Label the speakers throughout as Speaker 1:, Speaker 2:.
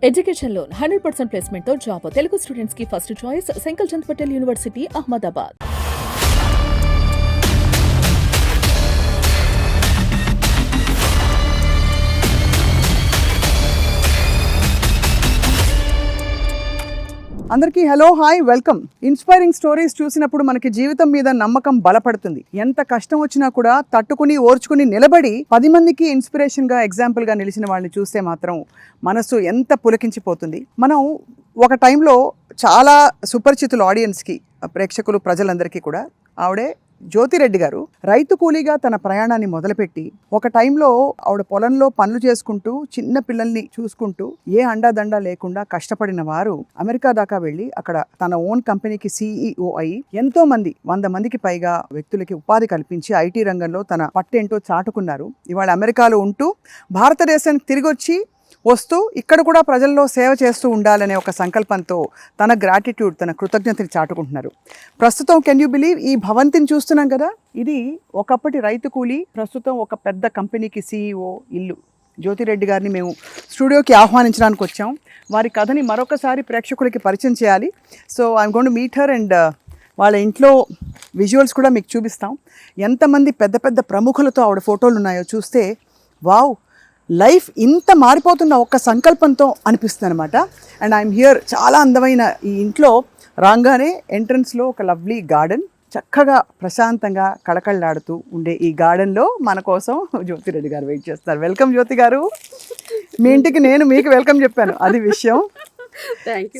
Speaker 1: Education loan 100% placement తో job Telugu students కి first choice Sankalchand Patel university Ahmedabad.
Speaker 2: అందరికీ hello hi welcome. Inspiring stories చూసినప్పుడు మనకి జీవితం మీద నమ్మకం బలపడుతుంది. ఎంత కష్టం వచ్చినా కూడా తట్టుకుని ఓర్చుకుని నిలబడి 10 మందికి ఇన్స్పిరేషన్గా ఎగ్జాంపుల్గా నిలిచిన వాళ్ళని చూస్తే మాత్రం మనసు ఎంత పులకించిపోతుంది. మనం ఒక టైంలో చాలా సుపరిచితులు ఆడియన్స్కి, ప్రేక్షకులు, ప్రజలందరికీ కూడా ఆవిడే జ్యోతిరెడ్డి గారు. రైతు కూలీగా తన ప్రయాణాన్ని మొదలుపెట్టి ఒక టైంలో ఆవిడ పొలంలో పనులు చేసుకుంటూ చిన్న పిల్లల్ని చూసుకుంటూ ఏ అండాదండా లేకుండా కష్టపడిన వారు అమెరికా దాకా వెళ్ళి అక్కడ తన ఓన్ కంపెనీకి CEO అయి ఎంతో మంది 100 మందికి పైగా వ్యక్తులకి ఉపాధి కల్పించి ఐటీ రంగంలో తన పట్టేంటో చాటుకున్నారు. ఇవాళ అమెరికాలో ఉంటూ భారతదేశానికి తిరిగి వచ్చి వస్తూ ఇక్కడ కూడా ప్రజల్లో సేవ చేస్తూ ఉండాలనే ఒక సంకల్పంతో తన గ్రాటిట్యూడ్, తన కృతజ్ఞతని చాటుకుంటున్నారు. ప్రస్తుతం కెన్ యూ బిలీవ్ ఈ భవంతిని చూస్తున్నాం కదా, ఇది ఒకప్పటి రైతు కూలీ, ప్రస్తుతం ఒక పెద్ద కంపెనీకి CEO ఇల్లు. జ్యోతిరెడ్డి గారిని మేము స్టూడియోకి ఆహ్వానించడానికి వచ్చాం. వారి కథని మరొకసారి ప్రేక్షకులకి పరిచయం చేయాలి. So I'm going to meet her and వాళ్ళ ఇంట్లో విజువల్స్ కూడా మీకు చూపిస్తాం. ఎంతమంది పెద్ద పెద్ద ప్రముఖులతో ఆవిడ ఫోటోలు ఉన్నాయో చూస్తే వావ్, లైఫ్ ఇంత మారిపోతున్న ఒక్క సంకల్పంతో అనిపిస్తుంది అనమాట. And I'm here. చాలా అందమైన ఈ ఇంట్లో రాగానే ఎంట్రన్స్లో ఒక లవ్లీ గార్డెన్, చక్కగా ప్రశాంతంగా కళకళలాడుతూ ఉండే ఈ గార్డెన్లో మన కోసం జ్యోతిరెడ్డి గారు వెయిట్ చేస్తారు. వెల్కమ్ జ్యోతి గారు. మీ ఇంటికి నేను మీకు వెల్కమ్ చెప్పాను, అది విషయం. Thank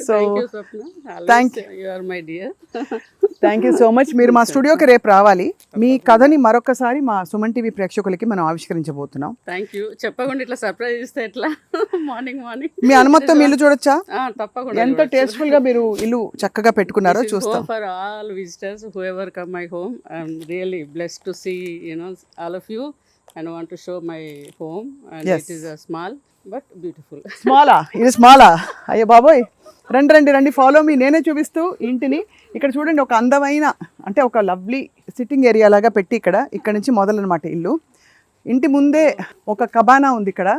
Speaker 2: you so much. మీరు మా స్టూడియోకి రేపు రావాలి. మీ కథని మరొకసారి మా సుమన్ టీవీ ప్రేక్షకులకి మనం ఆవిష్కరించబోతున్నాం.
Speaker 3: Thank you. చెప్పకుండా ఇట్లా సర్ప్రైజ్ ఇస్తే ఎట్లా? మార్నింగ్
Speaker 2: మీ అనుమతితో మీ ఇల్లు చూడొచ్చా?
Speaker 3: తప్పకుండా.
Speaker 2: ఎంత టేస్ట్ఫుల్ గా మీరు ఇల్లు చక్కగా పెట్టుకున్నారో చూస్తాం.
Speaker 3: For all visitors who ever come my home, I'm really blessed to see all of you and want to show my home. And it is a small but beautiful.
Speaker 2: స్మాలా? ఇది స్మాలా? అయ్యో బాబోయ్, రండి రండి రండి, ఫాలో మీ. నేనే చూపిస్తూ ఇంటిని. ఇక్కడ చూడండి, ఒక అందమైన, అంటే ఒక లవ్లీ సిట్టింగ్ ఏరియా లాగా పెట్టి ఇక్కడ నుంచి మొదలనమాట ఇల్లు. ఇంటి ముందే ఒక కబానా ఉంది. ఇక్కడ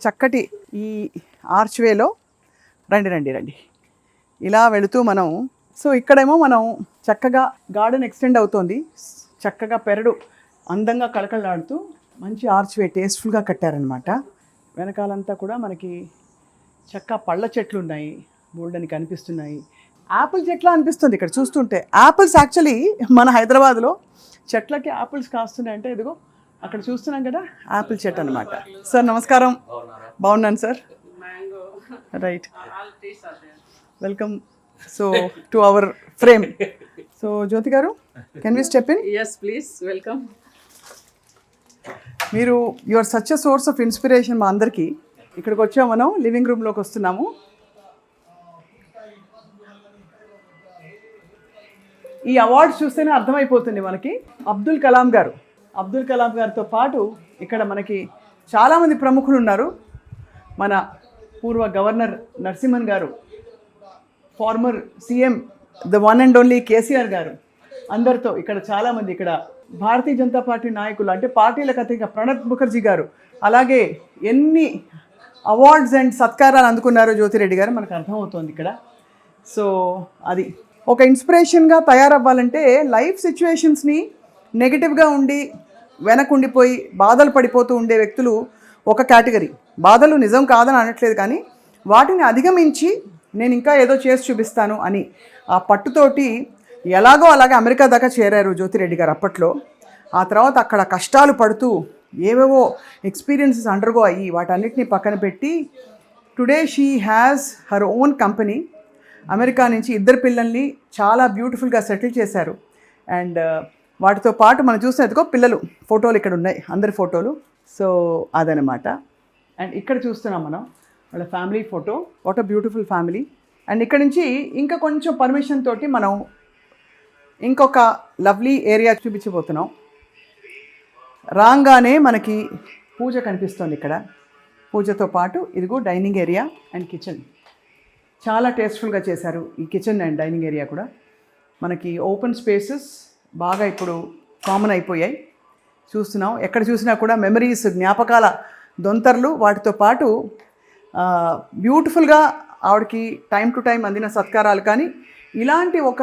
Speaker 2: చక్కటి ఈ ఆర్చ్వేలో రండి రండి రండి ఇలా వెళుతూ మనం, సో ఇక్కడేమో మనం చక్కగా గార్డెన్ ఎక్స్టెండ్ అవుతోంది. చక్కగా పెరడు అందంగా కళకళలాడుతూ మంచి ఆర్చ్వే టేస్ట్ఫుల్గా కట్టారనమాట. వెనకాలంతా కూడా మనకి చక్క పళ్ళ చెట్లు ఉన్నాయి, బోల్డని కనిపిస్తున్నాయి. యాపిల్ చెట్లా అనిపిస్తుంది ఇక్కడ చూస్తుంటే. యాపిల్స్ యాక్చువల్లీ మన హైదరాబాద్లో చెట్లకి యాపిల్స్ కాస్తున్నాయి అంటే ఇదిగో అక్కడ చూస్తున్నాం కదా, యాపిల్ చెట్టు అనమాట. సార్ నమస్కారం. బాగున్నాను sir. Right, welcome. So to our frame. So Jyothi garu, can we step in?
Speaker 3: yes please, welcome.
Speaker 2: మీరు you are such a source of inspiration మా అందరికీ. ఇక్కడికి వచ్చాము, మనం లివింగ్ రూమ్లోకి వస్తున్నాము. ఈ అవార్డ్స్ చూస్తేనే అర్థమైపోతుంది మనకి. అబ్దుల్ కలాం గారితో పాటు ఇక్కడ మనకి చాలామంది ప్రముఖులు ఉన్నారు. మన పూర్వ గవర్నర్ నరసింహన్ గారు, former CM the one and only KCR గారు, అందరితో ఇక్కడ చాలామంది, ఇక్కడ భారతీయ జనతా పార్టీ నాయకులు, అంటే పార్టీలకు అతీతంగా ప్రణబ్ ముఖర్జీ గారు, అలాగే ఎన్ని అవార్డ్స్ అండ్ సత్కారాలు అందుకున్నారో జ్యోతిరెడ్డి గారు మనకు అర్థమవుతోంది ఇక్కడ. సో అది ఒక ఇన్స్పిరేషన్గా తయారవ్వాలంటే లైఫ్ సిచ్యువేషన్స్ని నెగిటివ్గా ఉండి వెనకుండిపోయి బాధలు పడిపోతూ ఉండే వ్యక్తులు ఒక కేటగిరీ. బాధలు నిజం కాదని అనట్లేదు, కానీ వాటిని అధిగమించి నేను ఇంకా ఏదో చేసి చూపిస్తాను అని ఆ పట్టుతోటి ఎలాగో అలాగే అమెరికా దాకా చేరారు జ్యోతిరెడ్డి గారు అప్పట్లో. ఆ తర్వాత అక్కడ కష్టాలు పడుతూ ఏవేవో ఎక్స్పీరియన్సెస్ అండర్గో అయ్యి వాటన్నిటిని పక్కన పెట్టి today she has her own company. America నుంచి 2 పిల్లల్ని చాలా బ్యూటిఫుల్గా సెటిల్ చేశారు. అండ్ వాటితో పాటు మనం చూసినందుకో పిల్లలు ఫోటోలు ఇక్కడ ఉన్నాయి, అందరి ఫోటోలు. సో అదనమాట. అండ్ ఇక్కడ చూస్తున్నాం మనం వాళ్ళ family photo. What a beautiful family. And ఇక్కడ నుంచి ఇంకా కొంచెం పర్మిషన్ తోటి మనం ఇంకొక లవ్లీ ఏరియా చూపించబోతున్నాం. రాగానే మనకి పూజ కనిపిస్తుంది ఇక్కడ. పూజతో పాటు ఇదిగో డైనింగ్ ఏరియా అండ్ కిచెన్. చాలా టేస్ట్ఫుల్గా చేశారు ఈ కిచెన్ అండ్ డైనింగ్ ఏరియా కూడా. మనకి ఓపెన్ స్పేసెస్ బాగా ఇప్పుడు కామన్ అయిపోయాయి. చూస్తున్నాం ఎక్కడ చూసినా కూడా మెమరీస్, జ్ఞాపకాల దొంతర్లు. వాటితో పాటు బ్యూటిఫుల్గా ఆవిడకి టైం టు టైం అందిన సత్కారాలు. కానీ ఇలాంటి ఒక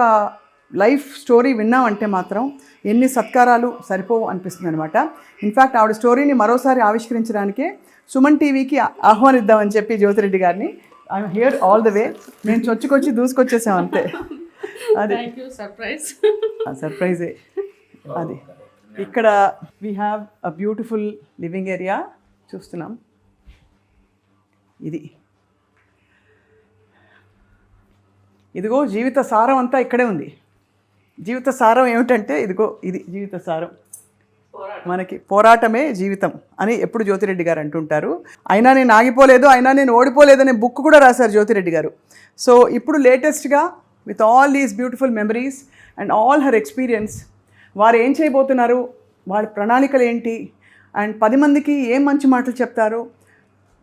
Speaker 2: లైఫ్ స్టోరీ విన్నామంటే మాత్రం ఎన్ని సత్కారాలు సరిపోవు అనిపిస్తుంది అనమాట. ఇన్ఫ్యాక్ట్ ఆవిడ స్టోరీని మరోసారి ఆవిష్కరించడానికే సుమన్ టీవీకి ఆహ్వానిద్దామని చెప్పి జ్యోతిరెడ్డి గారిని, I'm here all the way. మేము చొచ్చుకొచ్చి దూసుకొచ్చేసాం అంతే. అది సర్ప్రైజే. అది ఇక్కడ we have a beautiful living area చూస్తున్నాం. ఇదిగో జీవిత సారం అంతా ఇక్కడే ఉంది. జీవిత సారం ఏమిటంటే ఇదిగో ఇది జీవిత సారం. మనకి పోరాటమే జీవితం అని ఎప్పుడు జ్యోతిరెడ్డి గారు అంటుంటారు. అయినా నేను ఆగిపోలేదు, అయినా నేను ఓడిపోలేదనే బుక్ కూడా రాశారు జ్యోతిరెడ్డి గారు. సో ఇప్పుడు లేటెస్ట్గా with all these beautiful memories and all her experience, వారు ఏం చేయబోతున్నారు, వాళ్ళ ప్రణాళికలు ఏంటి, అండ్ 10 మందికి ఏం మంచి మాటలు చెప్తారు.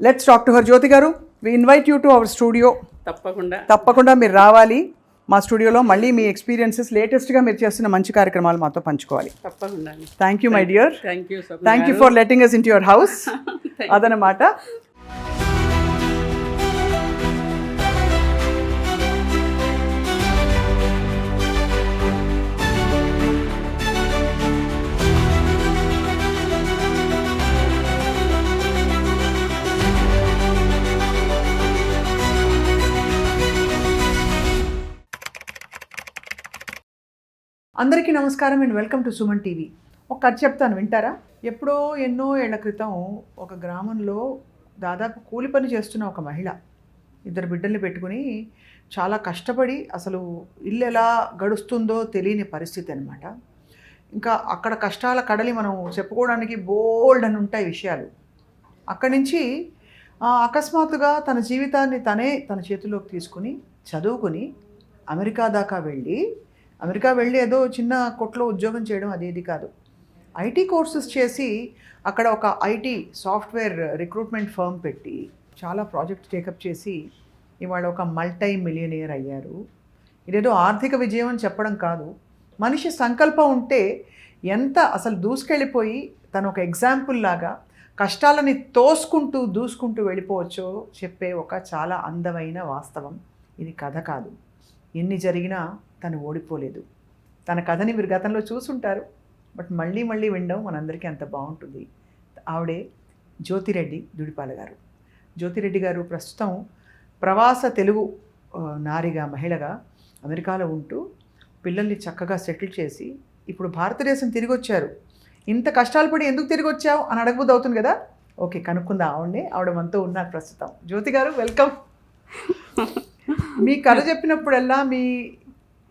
Speaker 2: Let's talk to her. Jyothi garu, we invite you to our studio. తప్పకుండా మీరు రావాలి మా స్టూడియోలో. మళ్ళీ మీ ఎక్స్పీరియన్సెస్ లేటెస్ట్గా మీరు చేస్తున్న మంచి కార్యక్రమాలు మాతో పంచుకోవాలి.
Speaker 3: తప్పకుండా.
Speaker 2: Thank you my dear. Thank you for letting us into your house. అదనమాట. అందరికీ నమస్కారం and welcome to Suman TV. ఒక కథ చెప్తాను, వింటారా? ఎప్పుడో ఎన్నో ఏళ్ల క్రితం ఒక గ్రామంలో దాదాపు కూలి పని చేస్తున్న ఒక మహిళ 2 బిడ్డల్ని పెట్టుకుని చాలా కష్టపడి అసలు ఇల్లు ఎలా గడుస్తుందో తెలియని పరిస్థితి అనమాట. ఇంకా అక్కడ కష్టాల కడలి మనం చెప్పుకోవడానికి బోల్డ్ అని ఉంటాయి విషయాలు. అక్కడి నుంచి అకస్మాత్తుగా తన జీవితాన్ని తన చేతిలోకి తీసుకుని చదువుకుని అమెరికా దాకా వెళ్ళి ఏదో చిన్న కొట్లో ఉద్యోగం చేయడం అదేది కాదు. ఐటీ కోర్సెస్ చేసి అక్కడ ఒక ఐటీ సాఫ్ట్వేర్ రిక్రూట్మెంట్ ఫర్మ్ పెట్టి చాలా ప్రాజెక్ట్ టేకప్ చేసి ఇవాళ ఒక మల్టీ మిలియనియర్ అయ్యారు. ఇదేదో ఆర్థిక విజయం అని చెప్పడం కాదు, మనిషి సంకల్పం ఉంటే ఎంత అసలు దూసుకెళ్ళిపోయి తను ఒక ఎగ్జాంపుల్ లాగా కష్టాలని దూసుకుంటూ వెళ్ళిపోవచ్చో చెప్పే ఒక చాలా అందమైన వాస్తవం. ఇది కథ కాదు. ఎన్ని జరిగినా తను ఓడిపోలేదు. తన కథని మీరు గతంలో చూసుంటారు, బట్ మళ్ళీ వినడం మనందరికీ అంత బాగుంటుంది. ఆవిడే జ్యోతిరెడ్డి దుడిపాల గారు. జ్యోతిరెడ్డి గారు ప్రస్తుతం ప్రవాస తెలుగు నారిగా మహిళగా అమెరికాలో ఉంటూ పిల్లల్ని చక్కగా సెటిల్ చేసి ఇప్పుడు భారతదేశం తిరిగి వచ్చారు. ఇంత కష్టాలు పడి ఎందుకు తిరిగి వచ్చావు అని అడగబోద్దు అవుతుంది కదా. ఓకే, కనుక్కుందా ఆవిడ మనతో ఉన్నారు ప్రస్తుతం. జ్యోతి గారు, వెల్కమ్. మీ కథ చెప్పినప్పుడల్లా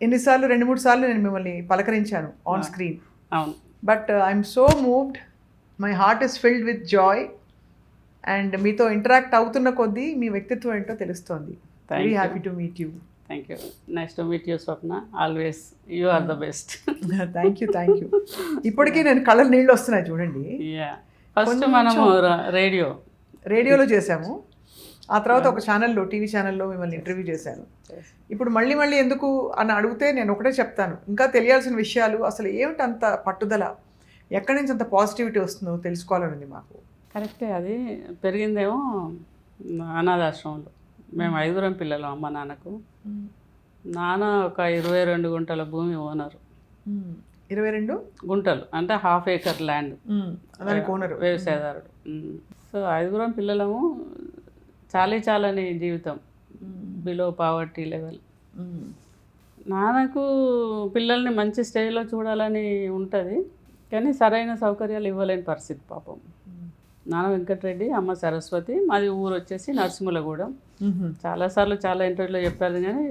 Speaker 2: ఎన్నిసార్లు 2-3 సార్లు నేను మిమ్మల్ని పలకరించాను on screen. But I'm so moved, my heart is filled with joy. And మీతో ఇంటరాక్ట్ అవుతున్న కొద్దీ మీ వ్యక్తిత్వం ఏంటో తెలుస్తోంది. Very happy to meet you.
Speaker 3: Thank you. Nice to meet you Swapna. Always you are the best.
Speaker 2: Thank you. ఇప్పటికీ నేను కళ్ళ నీళ్ళు వస్తున్నాయి చూడండి.
Speaker 3: ఫస్ట్ మనము
Speaker 2: రేడియోలో చేసాము, ఆ తర్వాత ఒక ఛానల్లో, టీవీ ఛానల్లో మిమ్మల్ని ఇంటర్వ్యూ చేశాను. ఇప్పుడు మళ్ళీ ఎందుకు అని అడిగితే నేను ఒకటే చెప్తాను, ఇంకా తెలియాల్సిన విషయాలు, అసలు ఏమిటి అంత పట్టుదల, ఎక్కడి నుంచి అంత పాజిటివిటీ వస్తుందో తెలుసుకోవాలని ఉంది మాకు.
Speaker 3: కరెక్టే. అది పెరిగిందేమో అనాథాశ్రమంలో. మేము 5 పిల్లలు అమ్మ నాన్నకు. నాన్న ఒక 22 గుంటల భూమి ఓనరు.
Speaker 2: 22
Speaker 3: గుంటలు అంటే ½ ఏకర్ ల్యాండ్, వ్యవసాయదారుడు. సో 5 పిల్లలము. చాలాని జీవితం, బిలో పావర్టీ లెవెల్. నాన్నకు పిల్లల్ని మంచి స్టేజ్లో చూడాలని ఉంటుంది, కానీ సరైన సౌకర్యాలు ఇవ్వలేని పరిస్థితి పాపం. నాన్న వెంకటరెడ్డి, అమ్మ సరస్వతి. మాది ఊరు వచ్చేసి నరసింహులగూడెం. చాలాసార్లు చాలా ఇంటర్వ్యూలో చెప్పారు, కానీ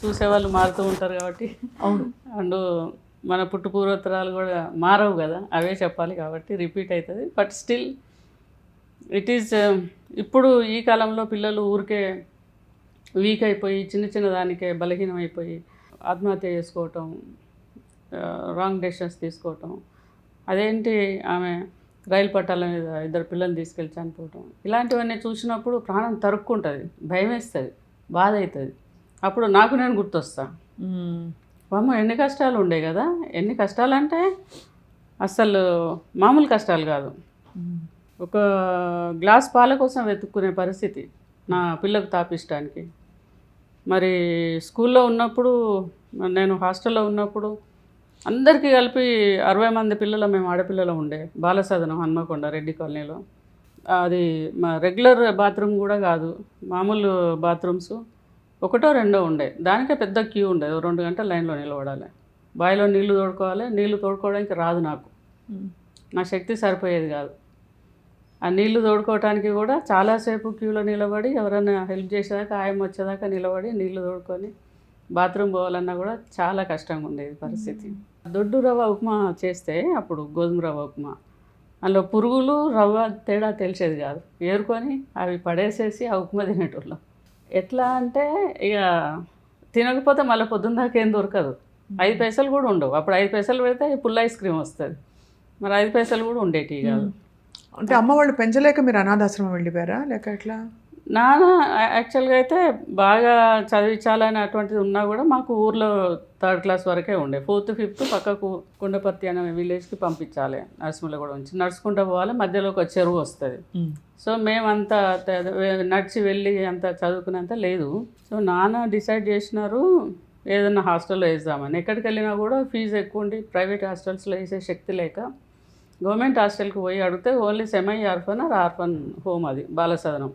Speaker 3: చూసేవాళ్ళు మారుతూ ఉంటారు కాబట్టి.
Speaker 2: అవును.
Speaker 3: అండ్ మన పుట్టుపూర్వోత్తరాలు కూడా మారవు కదా, అవే చెప్పాలి కాబట్టి రిపీట్ అవుతుంది. బట్ స్టిల్ ఇట్ ఈస్, ఇప్పుడు ఈ కాలంలో పిల్లలు ఊరికే వీక్ అయిపోయి చిన్న దానికే బలహీనమైపోయి ఆత్మహత్య చేసుకోవటం, రాంగ్ డెసిషన్స్ తీసుకోవటం. అదేంటి, ఆమె రైలు పట్టాల మీద 2 పిల్లల్ని తీసుకెళ్ళి చనిపోవటం, ఇలాంటివన్నీ చూసినప్పుడు ప్రాణం తరుక్కుంటుంది, భయం వేస్తుంది, బాధ అవుతుంది. అప్పుడు నేను గుర్తొస్తా, అమ్మ ఎన్ని కష్టాలు ఉండే కదా. ఎన్ని కష్టాలు అంటే అసలు మామూలు కష్టాలు కాదు. ఒక గ్లాస్ పాల కోసం వెతుక్కునే పరిస్థితి. నా పిల్లకు తాపిస్తానికి. మరి స్కూల్లో ఉన్నప్పుడు, నేను హాస్టల్లో ఉన్నప్పుడు అందరికీ కలిపి 60 మంది పిల్లలు, మేము ఆడపిల్లలు ఉండే. బాలసదనం హన్మకొండ రెడ్డి కాలనీలో. అది మా రెగ్యులర్ బాత్రూమ్ కూడా కాదు, మామూలు బాత్రూమ్స్ ఒకటో రెండో ఉండే. దానికే పెద్ద క్యూ ఉండేది, 2 గంటల లైన్లో నిలబడాలి. బావిలో నీళ్లు తోడుకోవాలి, నీళ్లు తోడుకోవడానికి రాదు నాకు, నా శక్తి సరిపోయేది కాదు. ఆ నీళ్లు తోడుకోవడానికి కూడా చాలాసేపు క్యూలో నిలబడి ఎవరైనా హెల్ప్ చేసేదాకా, ఆయమ్మ వచ్చేదాకా నిలబడి నీళ్లు తోడుకొని బాత్రూమ్ పోవాలన్నా కూడా చాలా కష్టంగా ఉండేది పరిస్థితి. దొడ్డు రవ్వ ఉప్మా చేస్తే అప్పుడు, గోధుమ రవ్వ ఉప్మా, అందులో పురుగులు రవ్వ తేడా తెలిసేది కాదు. ఏరుకొని అవి పడేసేసి ఆ ఉప్మా తినేటోళ్ళం. ఎట్లా అంటే ఇక తినకపోతే మళ్ళీ పొద్దున్న దాకా ఏం దొరకదు. 5 పైసలు కూడా ఉండవు అప్పుడు. 5 పైసలు పెడితే పుల్ల ఐస్ క్రీమ్ వస్తుంది, మరి 5 పైసలు కూడా ఉండేటివి కాదు.
Speaker 2: అంటే అమ్మ వాళ్ళు పెంచలేక మీరు అనాథాశ్రమం వెళ్ళిపోయారా లేక ఎట్లా?
Speaker 3: నాన్న యాక్చువల్గా అయితే బాగా చదివించాలని అటువంటిది ఉన్నా కూడా మాకు ఊర్లో 3rd క్లాస్ వరకే ఉండే. 4th 5th పక్కకు కుండపర్తి అనే విలేజ్కి పంపించాలి, నరసింహలో ఉంచి నడుచుకుంటూ పోవాలి. మధ్యలో ఒక చెరువు వస్తుంది. సో మేమంతా నడిచి వెళ్ళి అంత చదువుకునేంత లేదు. సో నాన్న డిసైడ్ చేసినారు ఏదన్నా హాస్టల్లో వేద్దామని. ఎక్కడికి వెళ్ళినా కూడా ఫీజు ఎక్కువ ఉండి ప్రైవేట్ హాస్టల్స్లో వేసే శక్తి లేక గవర్నమెంట్ హాస్టల్కి పోయి అడిగితే only semi orphan or orphan home, అది బాలసదనం.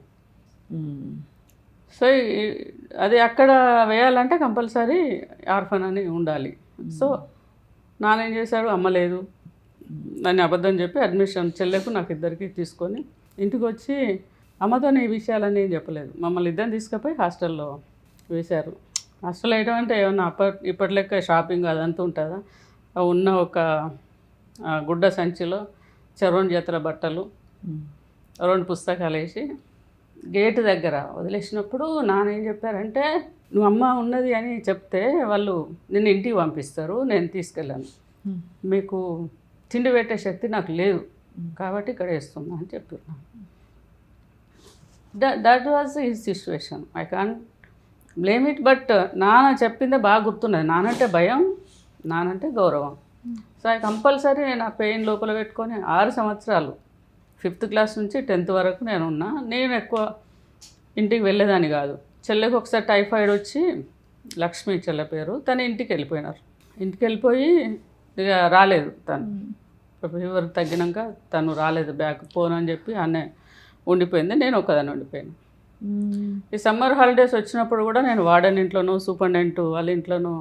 Speaker 3: సో అది అక్కడ వేయాలంటే కంపల్సరీ ఆర్ఫన్ అని ఉండాలి. సో నాన్న ఏం చేశాడు, అమ్మ లేదు దాన్ని అబద్ధం చెప్పి అడ్మిషన్ చెల్లెకు నాకు ఇద్దరికి తీసుకొని ఇంటికి వచ్చి, అమ్మతో ఈ విషయాలన్నీ ఏం చెప్పలేదు, మమ్మల్ని ఇద్దరిని తీసుకుపోయి హాస్టల్లో వేశారు. హాస్టల్ వేయడం అంటే ఏమన్నా ఇప్పటి లెక్క షాపింగ్ అదంతా ఉంటుందా? ఉన్న ఒక గుడ్డ సంచిలో 2 జతల బట్టలు, 2 పుస్తకాలు వేసి గేటు దగ్గర వదిలేసినప్పుడు నాన్న ఏం చెప్పారంటే, నువ్వు అమ్మ ఉన్నది అని చెప్తే వాళ్ళు నిన్ను ఇంటికి పంపిస్తారు, నేను తీసుకెళ్ళాను, మీకు తిండి పెట్టే శక్తి నాకు లేదు కాబట్టి ఇక్కడ వేస్తున్నా అని చెప్పారు. That was his situation. I can't blame it. But నాన్న చెప్పిందే బాగా గుర్తున్నది. నానంటే భయం, నానంటే గౌరవం. సో ఐ కంపల్సరీ నేను ఆ పెయిన్ లోపల పెట్టుకొని 6 సంవత్సరాలు 5th క్లాస్ నుంచి 10th వరకు నేను ఉన్నా. నేను ఎక్కువ ఇంటికి వెళ్ళేదాన్ని కాదు. చెల్లెకి ఒకసారి టైఫాయిడ్ వచ్చి, లక్ష్మి చెల్లె పేరు, తను ఇంటికి వెళ్ళిపోయినారు. ఇంటికి వెళ్ళిపోయి ఇక రాలేదు. తను ఫీవర్ తగ్గినాక తను రాలేదు, బ్యాక్ పోను అని చెప్పి అన్నే ఉండిపోయింది. నేను ఒకదాన్ని ఉండిపోయాను. ఈ సమ్మర్ హాలిడేస్ వచ్చినప్పుడు కూడా నేను వార్డెన్ ఇంట్లోనూ, సూపరింటెండెంట్ వాళ్ళ ఇంట్లోనూ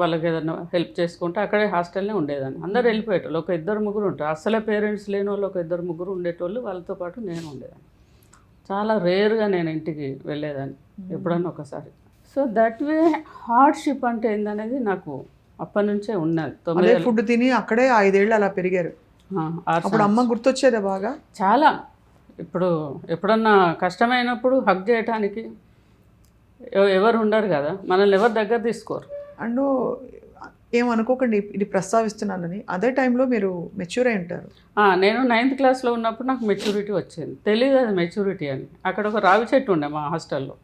Speaker 3: వాళ్ళకి ఏదైనా హెల్ప్ చేసుకుంటే అక్కడే హాస్టల్నే ఉండేదాన్ని. అందరు వెళ్ళిపోయేటోళ్ళు, ఒక 2-3 ఉంటారు. అసలే పేరెంట్స్ లేని వాళ్ళు ఒక 2-3 ఉండేటోళ్ళు, వాళ్ళతో పాటు నేను ఉండేదాన్ని. చాలా రేర్గా నేను ఇంటికి వెళ్ళేదాన్ని, ఎప్పుడన్నా ఒకసారి. సో దట్ వే హార్డ్షిప్ అంటే ఏందనేది నాకు అప్పటి నుంచే ఉన్నది. 9
Speaker 2: ఫుడ్ తిని అక్కడే 5 ఏళ్ళు అలా పెరిగారు. అప్పుడు అమ్మ గుర్తొచ్చేదా బాగా?
Speaker 3: చాలా. ఇప్పుడు ఎప్పుడన్నా కష్టమైనప్పుడు హగ్ చేయటానికి ఎవరు ఉండరు కదా, మనల్ని ఎవరు దగ్గర తీసుకోరు.
Speaker 2: అండ్ ఏమనుకోకండి ఇది ప్రస్తావిస్తున్నానని, అదే టైంలో మీరు మెచ్యూర్ అయి ఉంటారు.
Speaker 3: నేను 9th క్లాస్లో ఉన్నప్పుడు నాకు మెచ్యూరిటీ వచ్చింది. తెలియదు అది మెచ్యూరిటీ అని. అక్కడ ఒక రావి చెట్టు ఉండే మా హాస్టల్లో.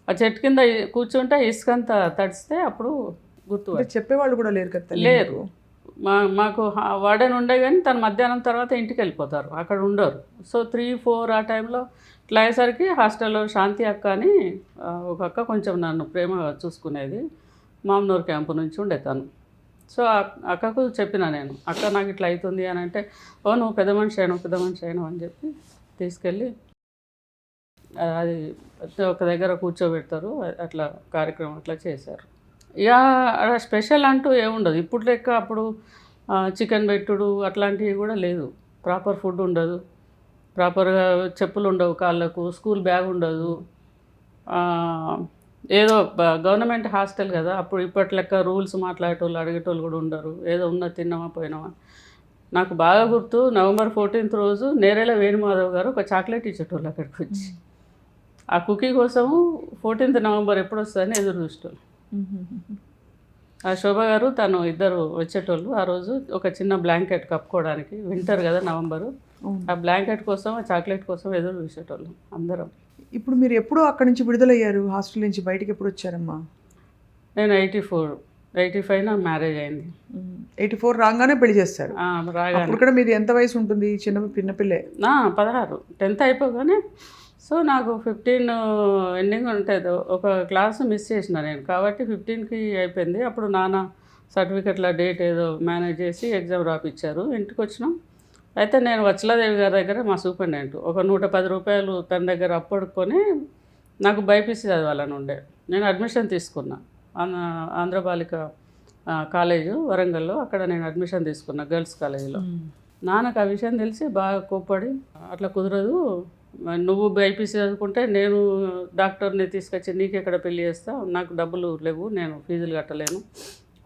Speaker 3: ఆ చెట్టు కింద కూర్చుంటే ఇసుకంతా తడిస్తే అప్పుడు గుర్తు.
Speaker 2: చెప్పేవాళ్ళు కూడా లేరు కదా?
Speaker 3: లేరు. మాకు వార్డెన్ ఉండే కానీ తను మధ్యాహ్నం తర్వాత ఇంటికి వెళ్ళిపోతారు, అక్కడ ఉండరు. సో 3-4 ఆ టైంలో ఇట్లా అయ్యేసరికి హాస్టల్లో శాంతి అక్క అని ఒక అక్క కొంచెం నన్ను ప్రేమగా చూసుకునేది, మామనూరు క్యాంపు నుంచి ఉండే తను. సో అక్కకు చెప్పిన నేను, అక్క నాకు ఇట్లా అవుతుంది అని అంటే, ఓ నువ్వు పెద్ద మనిషి అయినావు అని చెప్పి తీసుకెళ్ళి అది ఒక దగ్గర కూర్చోబెడతారు. అట్లా కార్యక్రమం అట్లా చేశారు. ఇక అలా స్పెషల్ అంటూ ఏముండదు. ఇప్పుడు లెక్క అప్పుడు చికెన్ పెట్టుడు అట్లాంటివి కూడా లేదు. ప్రాపర్ ఫుడ్ ఉండదు, ప్రాపర్గా చెప్పులు ఉండవు కాళ్ళకు, స్కూల్ బ్యాగ్ ఉండదు. ఏదో గవర్నమెంట్ హాస్టల్ కదా అప్పుడు, ఇప్పటి లెక్క రూల్స్ మాట్లాడేటోళ్ళు అడిగేటోళ్ళు కూడా ఉండరు. ఏదో ఉన్న తిన్నామా పోయినామా. నాకు బాగా గుర్తు, November 14th రోజు నేరేళ్ళ వేణుమాధవ్ గారు ఒక చాక్లెట్ ఇచ్చేటోళ్ళు అక్కడికి వచ్చి. ఆ కుకీ కోసము 14th November ఎప్పుడు వస్తుందని ఎదురు చూసేటోళ్ళు. ఆ శోభ గారు తను ఇద్దరు వచ్చేటోళ్ళు. ఆ రోజు ఒక చిన్న బ్లాంకెట్ కప్పుకోవడానికి, వింటర్ కదా నవంబరు, ఆ బ్లాంకెట్ కోసం, ఆ చాక్లెట్ కోసం ఎదురు చూసేటోళ్ళు అందరం.
Speaker 2: ఇప్పుడు మీరు ఎప్పుడు అక్కడి నుంచి విడుదలయ్యారు? హాస్టల్ నుంచి బయటికి ఎప్పుడు వచ్చారమ్మా?
Speaker 3: నేను 85 నా మ్యారేజ్ అయింది.
Speaker 2: 84 రాగానే పెళ్లి చేస్తారు?
Speaker 3: రాగానే.
Speaker 2: అప్పుడు కూడా మీది ఎంత వయసు ఉంటుంది? చిన్నపిల్లే?
Speaker 3: 16, 10th అయిపోగానే సో నాకు 15 ఎండింగ్ ఉంటుంది, ఒక క్లాస్ మిస్ చేసిన నేను, కాబట్టి 15కి అయిపోయింది. అప్పుడు నాన్న సర్టిఫికెట్ల డేట్ ఏదో మేనేజ్ చేసి ఎగ్జామ్ రాపిచ్చారు. ఇంటికి వచ్చినాం. అయితే నేను వత్సలాదేవి గారి దగ్గర మా సూపరింటెండెంట్ ఒక 110 రూపాయలు తన దగ్గర అప్పడుకొని నాకు బైపీసీ చదవాలని ఉండే. నేను అడ్మిషన్ తీసుకున్నా ఆంధ్ర బాలిక కాలేజు వరంగల్లో, అక్కడ నేను అడ్మిషన్ తీసుకున్నా గర్ల్స్ కాలేజీలో. నాన్నకు ఆ విషయం తెలిసి బాగా కోప్పడి, అట్లా కుదరదు, నువ్వు బైపీసీ చదువుకుంటే నేను డాక్టర్ని తీసుకొచ్చి నీకు ఎక్కడ పెళ్లి చేస్తా, నాకు డబ్బులు లేవు, నేను ఫీజులు కట్టలేను,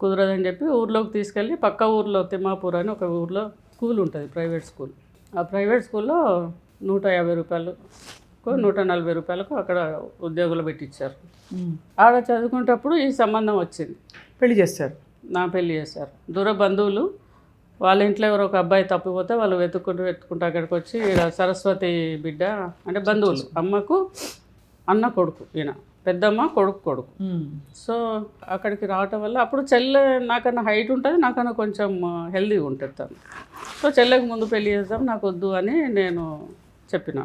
Speaker 3: కుదరదని చెప్పి ఊర్లోకి తీసుకెళ్ళి పక్క ఊర్లో తిమ్మాపూర్ అని ఒక ఊర్లో స్కూల్ ఉంటుంది, ప్రైవేట్ స్కూల్. ఆ ప్రైవేట్ స్కూల్లో 150 రూపాయలకు 140 రూపాయలకు అక్కడ ఉద్యోగులు పెట్టించారు. ఆడ చదువుకునేటప్పుడు ఈ సంబంధం వచ్చింది,
Speaker 2: పెళ్లి చేస్తారు.
Speaker 3: నా పెళ్లి చేశారు. దూర బంధువులు, వాళ్ళ ఇంట్లో ఎవరో ఒక అబ్బాయి తప్పిపోతే వాళ్ళు వెతుక్కుంటూ అక్కడికి వచ్చి ఈడ సరస్వతి బిడ్డ అంటే బంధువులు, అమ్మకు అన్న కొడుకు, ఈయన పెద్దమ్మ కొడుకు. సో అక్కడికి రావటం వల్ల అప్పుడు చెల్లె నాకన్నా హైట్ ఉంటుంది, నాకన్నా కొంచెం హెల్దీగా ఉంటుంది తను. సో చెల్లెకి ముందు పెళ్లి చేద్దాం, నాకు వద్దు అని నేను చెప్పిన.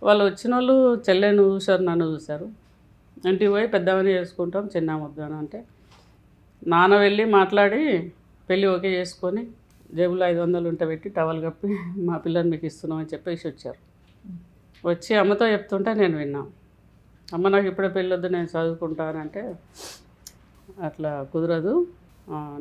Speaker 3: వాళ్ళు వచ్చిన వాళ్ళు చెల్లెను చూసారు, నన్ను చూశారు. ఇంటికి పోయి పెద్దవని చేసుకుంటాం, చిన్న వద్దు అని అంటే నాన్న వెళ్ళి మాట్లాడి పెళ్ళి ఓకే చేసుకొని జేబులో 500 ఉంటే పెట్టి టవల్ కప్పి మా పిల్లని మీకు ఇస్తున్నాం అని చెప్పేసి వచ్చారు. వచ్చి అమ్మతో చెప్తుంటే నేను విన్నా, అమ్మ నాకు ఇప్పుడే పెళ్ళొద్దు, నేను చదువుకుంటానంటే అట్లా కుదరదు,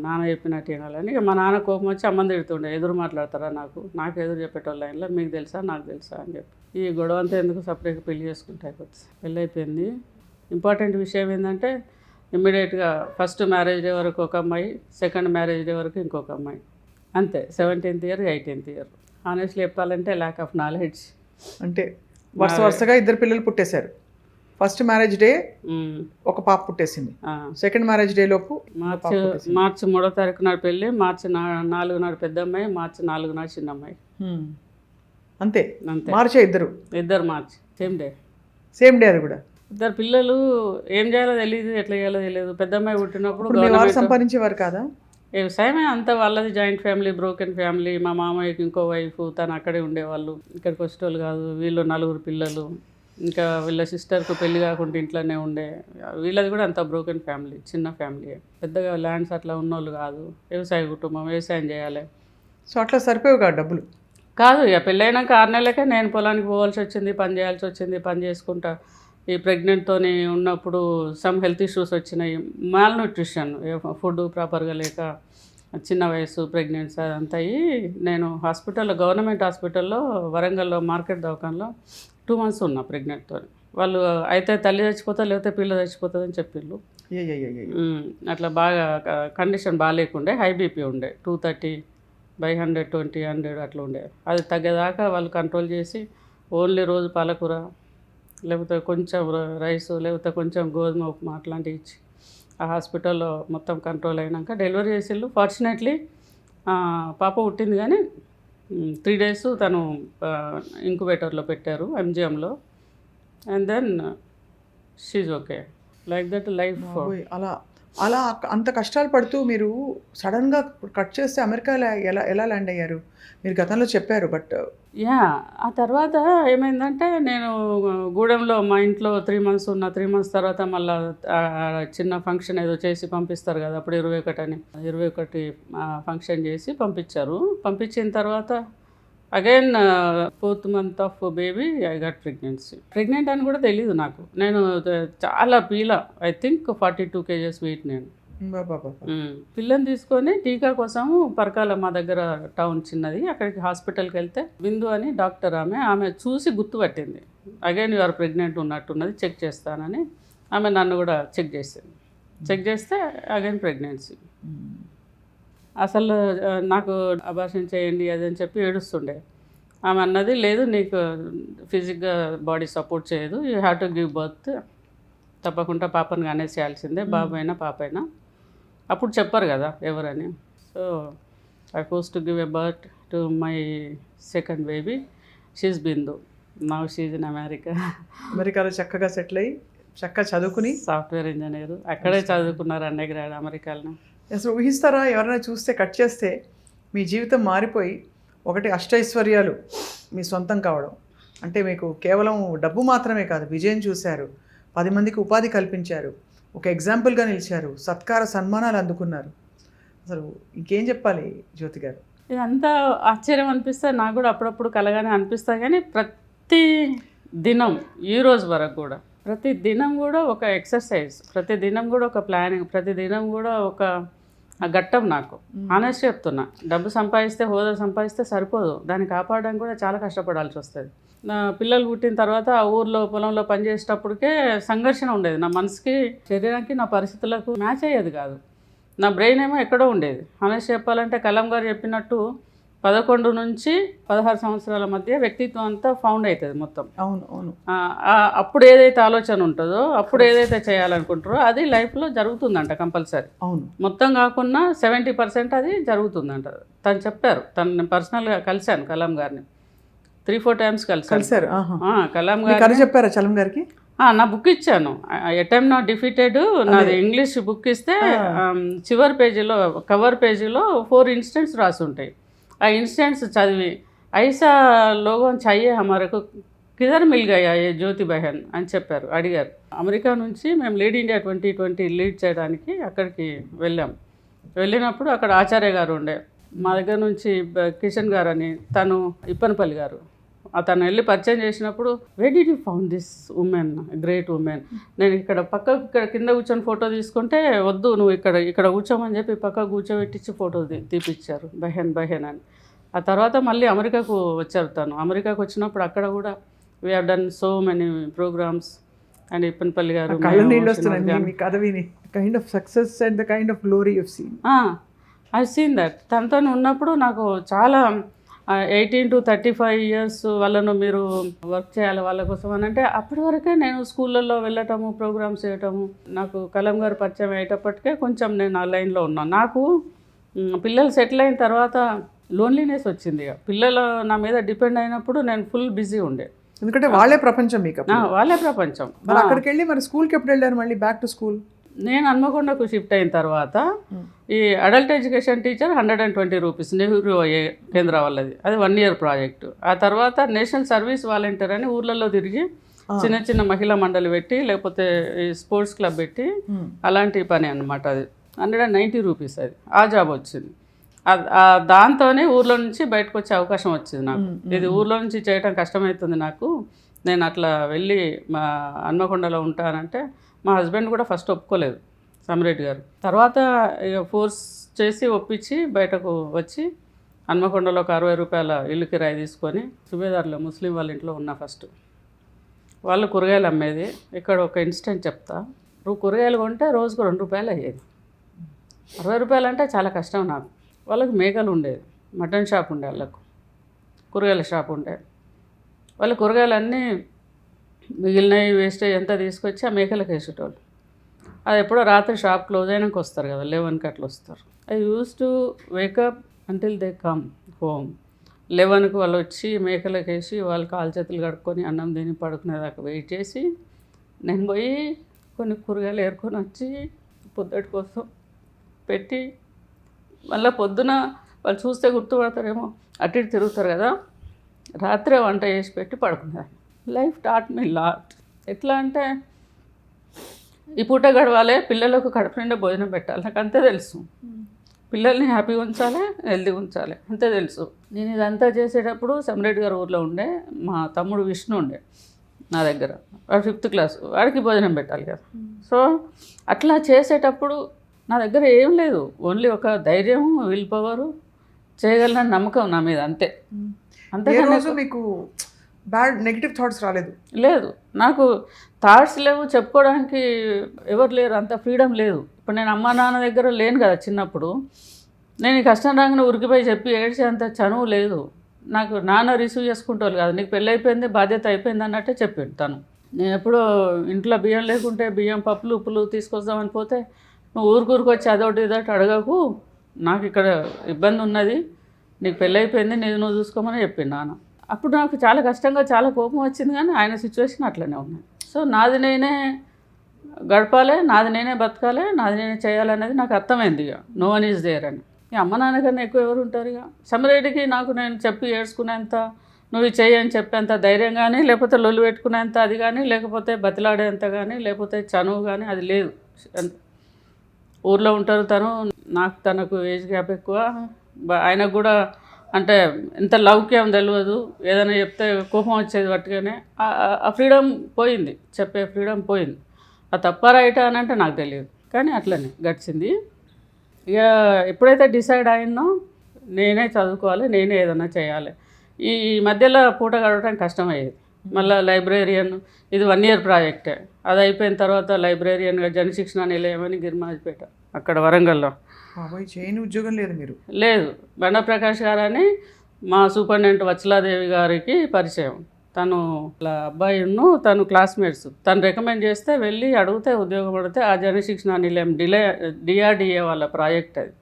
Speaker 3: నాన్న చెప్పినట్టు వినాలని. ఇక మా నాన్న కోపం వచ్చి అమ్మని తిడుతుండే, ఎదురు మాట్లాడతారా నాకు ఎదురు చెప్పేటోళ్ళు లైన్లో, మీకు తెలుసా నాకు తెలుసా అని చెప్పి. ఈ గొడవ అంతా ఎందుకు సపరేట్గా పెళ్లి చేసుకుంటే అయిపోతుంది. పెళ్ళి అయిపోయింది. ఇంపార్టెంట్ విషయం ఏంటంటే ఇమ్మీడియట్గా ఫస్ట్ మ్యారేజ్ డే వరకు ఒక అమ్మాయి, సెకండ్ మ్యారేజ్ డే వరకు ఇంకొక అమ్మాయి, అంతే. 17th year 18th year. Honestly చెప్పాలంటే ల్యాక్ ఆఫ్ నాలెడ్జ్.
Speaker 2: అంటే వరుసగా 2 పిల్లలు పుట్టేశారు. ఫస్ట్ మ్యారేజ్ డే ఒక పాప పుట్టేసింది, సెకండ్ మ్యారేజ్ డే లోపు
Speaker 3: మార్చి 3వ తారీఖు నాడు పెళ్ళి, మార్చి 4 నాడు పెద్ద అమ్మాయి, మార్చి 4 నాడు చిన్న అమ్మాయి,
Speaker 2: అంతే. మార్చే ఇద్దరు మార్చి సేమ్ డే అది కూడా.
Speaker 3: 2 పిల్లలు. ఏం చేయాలో తెలియదు, ఎట్లా చేయాలో తెలియదు. పెద్ద అమ్మాయి పుట్టినప్పుడు
Speaker 2: సంపాదించేవారు కాదా?
Speaker 3: వ్యవసాయమే అంతా వాళ్ళది, జాయింట్ ఫ్యామిలీ, బ్రోకెన్ ఫ్యామిలీ. మా మామయ్యకి ఇంకో వైఫ్, తను అక్కడే ఉండేవాళ్ళు, ఇక్కడికి వచ్చేటోళ్ళు కాదు. వీళ్ళు 4 పిల్లలు, ఇంకా వీళ్ళ సిస్టర్కు పెళ్లి కాకుండా ఇంట్లోనే ఉండే. వీళ్ళది కూడా అంత బ్రోకెన్ ఫ్యామిలీ, చిన్న ఫ్యామిలీ, పెద్దగా ల్యాండ్స్ అట్లా ఉన్నోళ్ళు కాదు. వ్యవసాయ కుటుంబం, వ్యవసాయం చేయాలి.
Speaker 2: సో అట్లా సరిపోవు కాదు డబ్బులు.
Speaker 3: కాదు, ఇక పెళ్ళైనాక 6 నెలలకే నేను పొలానికి పోవాల్సి వచ్చింది, పని చేయాల్సి వచ్చింది. పని చేసుకుంటా ఈ ప్రెగ్నెంట్తో ఉన్నప్పుడు సమ్ హెల్త్ ఇష్యూస్ వచ్చినాయి, మాల్ న్యూట్రిషన్, ఫుడ్ ప్రాపర్గా లేక, చిన్న వయసు, ప్రెగ్నెన్సీ అదంతా అయ్యి నేను హాస్పిటల్లో, గవర్నమెంట్ హాస్పిటల్లో వరంగల్లో మార్కెట్ దవాఖానలో 2 months ఉన్నా ప్రెగ్నెంట్తో. వాళ్ళు అయితే తల్లి చచ్చిపోతా లేకపోతే పిల్ల చచ్చిపోతుంది అని చెప్పిళ్ళు. అట్లా బాగా కండిషన్ బాగాలేకుండే, హై బీపీ ఉండే, 230/100, 20/100 అట్లా ఉండే. అది తగ్గేదాకా వాళ్ళు కంట్రోల్ చేసి ఓన్లీ రోజు పాలకూర, లేకపోతే కొంచెం రైసు, లేకపోతే కొంచెం గోధుమ ఉప్మా అట్లాంటివి ఇచ్చి ఆ హాస్పిటల్లో మొత్తం కంట్రోల్ అయినాక డెలివరీ చేసిళ్ళు. ఫార్చునేట్లీ పాప పుట్టింది, కానీ 3 days తను ఇంక్యుబేటర్లో పెట్టారు, ఎంజిఎంలో. And then she's okay. Like that life.
Speaker 2: అలా అంత కష్టాలు పడుతూ మీరు సడన్గా కట్ చేస్తే అమెరికా ఎలా ల్యాండ్ అయ్యారు? మీరు గతంలో చెప్పారు, బట్
Speaker 3: ఆ తర్వాత ఏమైందంటే నేను గూడెంలో మా ఇంట్లో 3 months ఉన్నా. 3 months తర్వాత మళ్ళీ చిన్న ఫంక్షన్ ఏదో చేసి పంపిస్తారు కదా, అప్పుడు 21 ఫంక్షన్ చేసి పంపించారు. పంపించిన తర్వాత again 4th month of baby I got pregnant అని కూడా తెలియదు నాకు. నేను చాలా ఐ థింక్ 42 kgs వెయిట్. నేను పిల్లని తీసుకొని టీకా కోసం పరకాల, మా దగ్గర టౌన్ చిన్నది, అక్కడికి హాస్పిటల్కి వెళ్తే బిందు అని డాక్టర్ ఆమె చూసి గుర్తుపట్టింది. అగైన్ యు ఆర్ ప్రెగ్నెంట్ ఉన్నట్టున్నది, చెక్ చేస్తానని ఆమె నన్ను కూడా చెక్ చేసింది. చెక్ చేస్తే అగైన్ ప్రెగ్నెన్సీ. అసలు నాకు అబార్షన్ చేయండి అది అని చెప్పి ఏడుస్తుండే. ఆమె అన్నది, లేదు నీకు ఫిజిక్గా బాడీ సపోర్ట్ చేయదు, you have to give birth, తప్పకుండా పాపను కానేసేయాల్సిందే, బాబు అయినా పాప అయినా. అప్పుడు చెప్పారు కదా ఎవరని. So I force to give a birth to my second baby. She's Bindu. Now she's in అమెరికాలో
Speaker 2: చక్కగా సెటిల్ అయ్యి చక్కగా చదువుకుని
Speaker 3: సాఫ్ట్వేర్ ఇంజనీర్, అక్కడే చదువుకున్నారు అండర్గ్రాడ్ అమెరికాలో.
Speaker 2: అసలు ఊహిస్తారా ఎవరైనా చూస్తే కట్ చేస్తే మీ జీవితం మారిపోయి ఒకటి అష్టైశ్వర్యాలు మీ సొంతం కావడం, అంటే మీకు కేవలం డబ్బు మాత్రమే కాదు, విజయం చూశారు, 10 మందికి ఉపాధి కల్పించారు, ఒక ఎగ్జాంపుల్గా నిలిచారు, సత్కార సన్మానాలు అందుకున్నారు. అసలు ఇంకేం చెప్పాలి జ్యోతి గారు?
Speaker 3: ఇదంతా ఆశ్చర్యం అనిపిస్తుంది నాకు కూడా, అప్పుడప్పుడు కలగానే అనిపిస్తుంది. కానీ ప్రతి దినం ఈ రోజు వరకు కూడా ప్రతి దినం కూడా ఒక ఎక్సర్సైజ్, ప్రతి దినం కూడా ఒక ప్లానింగ్, ప్రతి దినం కూడా ఒక ఘట్టం. నాకు ఆనెస్ట్ చెప్తున్నా, డబ్బు సంపాదిస్తే, హోదా సంపాదిస్తే సరిపోదు, దాన్ని కాపాడడానికి కూడా చాలా కష్టపడాల్సి వస్తుంది. నా పిల్లలు పుట్టిన తర్వాత ఆ ఊర్లో పొలంలో పనిచేసేటప్పటికే సంఘర్షణ ఉండేది. నా మనసుకి, శరీరానికి, నా పరిస్థితులకు మ్యాచ్ అయ్యేది కాదు. నా బ్రెయిన్ ఏమో ఎక్కడో ఉండేది. ఆనెస్ట్ చెప్పాలంటే కలాం గారు చెప్పినట్టు 11 నుంచి 16 సంవత్సరాల మధ్య వ్యక్తిత్వం అంతా ఫౌండ్ అవుతుంది మొత్తం.
Speaker 2: అవును అవును.
Speaker 3: అప్పుడు ఏదైతే ఆలోచన ఉంటుందో, అప్పుడు ఏదైతే చేయాలనుకుంటారో అది లైఫ్లో జరుగుతుందంట కంపల్సరీ.
Speaker 2: అవును,
Speaker 3: మొత్తం కాకుండా 70% అది జరుగుతుందంట. తను చెప్పారు. తను పర్సనల్గా కలిశాను కలాం గారిని 3-4 టైమ్స్
Speaker 2: కలిశారు.
Speaker 3: కలాం
Speaker 2: గారు
Speaker 3: గారు
Speaker 2: చెప్పారా చలం గారికి?
Speaker 3: నా బుక్ ఇచ్చాను, ఎటెమ్ నాట్ డిఫీటెడ్, నాది ఇంగ్లీష్ బుక్ ఇస్తే చివరి పేజీలో, కవర్ పేజీలో 4 ఇన్సిడెంట్స్ రాసి ఉంటాయి. ఆ ఇన్సిడెంట్స్ చదివి ఐసా లోగోన్ చాయే హమారకు కిధర్ మిల్ గయా ఏ జ్యోతి బహన్ అని చెప్పారు, అడిగారు. అమెరికా నుంచి మేము లీడ్ ఇండియా 2020 లీడ్ చేయడానికి అక్కడికి వెళ్ళినప్పుడు అక్కడ ఆచార్య గారు ఉండే, మా దగ్గర నుంచి కిషన్ గారు అని, తను ఇప్పనపల్లి గారు, అతను వెళ్ళి పరిచయం చేసినప్పుడు way did you found this women, great women. నేను ఇక్కడ కింద కూర్చొని ఫోటో తీసుకుంటే వద్దు, నువ్వు ఇక్కడ కూర్చోమని చెప్పి పక్కకు కూర్చోబెట్టించి ఫోటో తీపిచ్చారు, బహెన్ అని. ఆ తర్వాత మళ్ళీ అమెరికాకు వచ్చారు. తను అమెరికాకు వచ్చినప్పుడు అక్కడ కూడా we have done so many programmes. And Ippanapalli garu I scene that. తనతో ఉన్నప్పుడు నాకు చాలా 18 to 35 years వాళ్ళను మీరు వర్క్ చేయాలి వాళ్ళ కోసం అని అంటే, అప్పటి వరకే నేను స్కూళ్ళల్లో వెళ్ళటము, ప్రోగ్రామ్స్ చేయటము. నాకు కలాం గారు పరిచయం అయ్యేటప్పటికే కొంచెం నేను ఆ లైన్లో ఉన్నాను. నాకు పిల్లలు సెటిల్ అయిన తర్వాత లోన్లీనెస్ వచ్చింది. పిల్లలు నా మీద డిపెండ్ అయినప్పుడు నేను ఫుల్ బిజీ ఉండే,
Speaker 2: ఎందుకంటే వాళ్ళే ప్రపంచం మీకు.
Speaker 3: వాళ్ళే ప్రపంచం.
Speaker 2: అక్కడికి వెళ్ళి మరి స్కూల్కి ఎప్పుడు వెళ్ళారు మళ్ళీ బ్యాక్ టు స్కూల్?
Speaker 3: నేను హన్మకొండకు షిఫ్ట్ అయిన తర్వాత ఈ adult education teacher 120 rupees Nehru కేంద్ర వాళ్ళది, అది 1 year ప్రాజెక్టు. ఆ తర్వాత నేషనల్ సర్వీస్ వాలంటీర్ అని ఊర్లలో తిరిగి చిన్న చిన్న మహిళా మండలి పెట్టి, లేకపోతే ఈ స్పోర్ట్స్ క్లబ్ పెట్టి అలాంటి పని అనమాట. అది 190 రూపీస్. అది ఆ జాబ్ వచ్చింది. దాంతోనే ఊర్లో నుంచి బయటకు వచ్చే అవకాశం వచ్చింది నాకు. ఇది ఊర్లో నుంచి చేయటం కష్టమవుతుంది నాకు, నేను అట్లా వెళ్ళి మా హన్మకొండలో ఉంటానంటే మా హస్బెండ్ కూడా ఫస్ట్ ఒప్పుకోలేదు, సమిరెడ్డి గారు. తర్వాత ఫోర్స్ చేసి ఒప్పించి బయటకు వచ్చి హన్మకొండలో ఒక 60 రూపాయల ఇల్లు కిరాయి తీసుకొని సుబేదార్లో ముస్లిం వాళ్ళ ఇంట్లో ఉన్నా. ఫస్ట్ వాళ్ళు కూరగాయలు అమ్మేది. ఇక్కడ ఒక ఇన్సిడెంట్ చెప్తా. కూరగాయలు కొంటే రోజుకు 2 రూపాయలు అయ్యేది. 60 రూపాయలు అంటే చాలా కష్టం నాకు. వాళ్ళకి మేకలు ఉండేది, మటన్ షాప్ ఉండే, వాళ్ళకు కూరగాయల షాప్ ఉండే. వాళ్ళ కూరగాయలన్నీ మిగిలినవి వేస్టేజ్ ఎంత తీసుకొచ్చి ఆ మేకలకు వేసేటోళ్ళు. అది ఎప్పుడో రాత్రి షాప్ క్లోజ్ అయినాక వస్తారు కదా, 11కి అట్లా వస్తారు. I use to wake up until they come home. 11కి వాళ్ళు వచ్చి మేకలకు వేసి వాళ్ళు కాలు చేతులు కడుక్కొని అన్నం తిని పడుకునేదాకా వెయిట్ చేసి, నేను పోయి కొన్ని కూరగాయలు ఏరుకొని వచ్చి పొద్దుటి కోసం పెట్టి, మళ్ళీ పొద్దున వాళ్ళు చూస్తే గుర్తుపడతారేమో, అటు ఇటు తిరుగుతారు కదా, రాత్రే వంట చేసి పెట్టి పడుకునేదాన్ని. Life taught me lot. ఎట్లా అంటే ఈ పూట గడవాలే, పిల్లలకు కడుపు నిండా భోజనం పెట్టాలి, నాకు అంతే తెలుసు. పిల్లల్ని హ్యాపీగా ఉంచాలి, హెల్తీగా ఉంచాలి, అంతే తెలుసు. నేను ఇదంతా చేసేటప్పుడు సమిరెడ్డి గారు ఊర్లో ఉండే, మా తమ్ముడు విష్ణు ఉండే నా దగ్గర, వాడు 5th క్లాస్, వాడికి భోజనం పెట్టాలి కదా. సో అట్లా చేసేటప్పుడు నా దగ్గర ఏం లేదు, ఓన్లీ ఒక ధైర్యం, విల్ పవరు, చేయగలన నమ్మకం నా మీద, అంతే.
Speaker 2: అంతే. మీకు బ్యాడ్ నెగిటివ్ థాట్స్ రాలేదు? లేదు,
Speaker 3: నాకు థాట్స్ లేవు, చెప్పుకోవడానికి ఎవరు లేరు, అంత ఫ్రీడమ్ లేదు. ఇప్పుడు నేను అమ్మా నాన్న దగ్గర లేను కదా చిన్నప్పుడు. నేను ఈ కష్టం రాగానే ఉరికిపోయి చెప్పి ఏడ్చే అంత చనువు లేదు నాకు. నాన్న రిసీవ్ చేసుకుంటారు కదా, నీకు పెళ్ళి అయిపోయింది, బాధ్యత అయిపోయింది అన్నట్టే చెప్పిండు తను. నేను ఎప్పుడో ఇంట్లో బియ్యం లేకుంటే బియ్యం, పప్పులు, ఉప్పులు తీసుకొద్దామని పోతే, నువ్వు ఊరికి వచ్చి అదొకటి ఇదొకటి అడగకు, నాకు ఇక్కడ ఇబ్బంది ఉన్నది, నీకు పెళ్ళి అయిపోయింది, నేను నువ్వు చూసుకోమని చెప్పిండు నాన్న. అప్పుడు నాకు చాలా కష్టంగా, చాలా కోపం వచ్చింది. కానీ ఆయన సిచ్యువేషన్ అట్లనే ఉన్నాయి. సో నాది నేనే గడపాలి, నాది నేనే బతకాలి, నాది నేనే చేయాలనేది నాకు అర్థమైంది. ఇక నో వన్ ఈజ్ దేర్ అని. ఇక అమ్మ నాన్నకన్నా ఎక్కువ ఎవరు ఉంటారు? ఇక సమిరెడ్డికి నాకు నేను చెప్పి ఏడ్చుకునేంత నువ్వు ఇది చెయ్యి అని చెప్పేంత ధైర్యం కానీ, లేకపోతే లొల్లి పెట్టుకునేంత అది కానీ, లేకపోతే బతిలాడేంత కానీ, లేకపోతే చనువు కానీ అది లేదు. ఊర్లో ఉంటారు, తనకు ఏజ్ గ్యాప్ ఎక్కువ, ఆయనకు కూడా అంటే ఎంత లౌక్యం తెలియదు, ఏదైనా చెప్తే కోపం వచ్చేది పట్టుగానే. ఆ ఫ్రీడమ్ పోయింది, చెప్పే ఫ్రీడమ్ పోయింది. ఆ తప్ప రైటా అని అంటే నాకు తెలియదు, కానీ అట్లనే గడిచింది. ఇక ఎప్పుడైతే డిసైడ్ అయినో నేనే చదువుకోవాలి, నేనే ఏదైనా చేయాలి. ఈ మధ్యలో పూట గడవడానికి కష్టమయ్యేది. మళ్ళీ లైబ్రేరియన్, ఇది 1 year ప్రాజెక్టే. అది అయిపోయిన తర్వాత లైబ్రేరియన్గా జనశిక్షణ నిలయమని గిరిమాజ్పేట అక్కడ వరంగల్లో.
Speaker 2: చేయని ఉద్యోగం లేదు మీరు?
Speaker 3: లేదు. బండ ప్రకాష్ గారని మా సూపరింటెండెంట్ వత్సలాదేవి గారికి పరిచయం. తను అబ్బాయిను తను క్లాస్మేట్స్. తను రికమెండ్ చేస్తే వెళ్ళి అడిగితే ఉద్యోగం పడితే ఆ జనశిక్షణ నిలయం డిఆర్డిఏ వాళ్ళ ప్రాజెక్ట్ అది.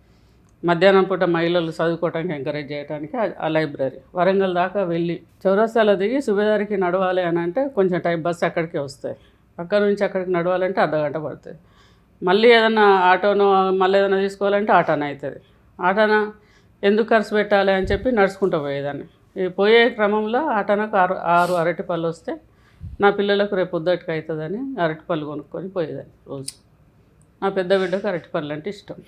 Speaker 3: మధ్యాహ్నం పూట మహిళలు చదువుకోవడానికి ఎంకరేజ్ చేయడానికి ఆ లైబ్రరీ. వరంగల్ దాకా వెళ్ళి చౌరస్తాలో దిగి సుబేదారికి నడవాలి అని అంటే కొంచెం టైం, బస్సు అక్కడికే వస్తాయి. అక్కడ నుంచి అక్కడికి నడవాలంటే అర్ధగంట పడుతుంది. మళ్ళీ ఏదైనా ఆటోనో మళ్ళీ ఏదైనా తీసుకోవాలంటే ఆటోనే అవుతుంది. ఆటోన ఎందుకు ఖర్చు పెట్టాలి అని చెప్పి నడుచుకుంటూ పోయేదాన్ని. ఈ పోయే క్రమంలో ఆటోనకు 6 అరటిపళ్ళు వస్తే నా పిల్లలకు రేపు పొద్దుటికి అవుతుందని అరటిపళ్ళు కొనుక్కొని పోయేదాన్ని రోజు. నా పెద్ద బిడ్డకు అరటిపళ్ళు అంటే ఇష్టం.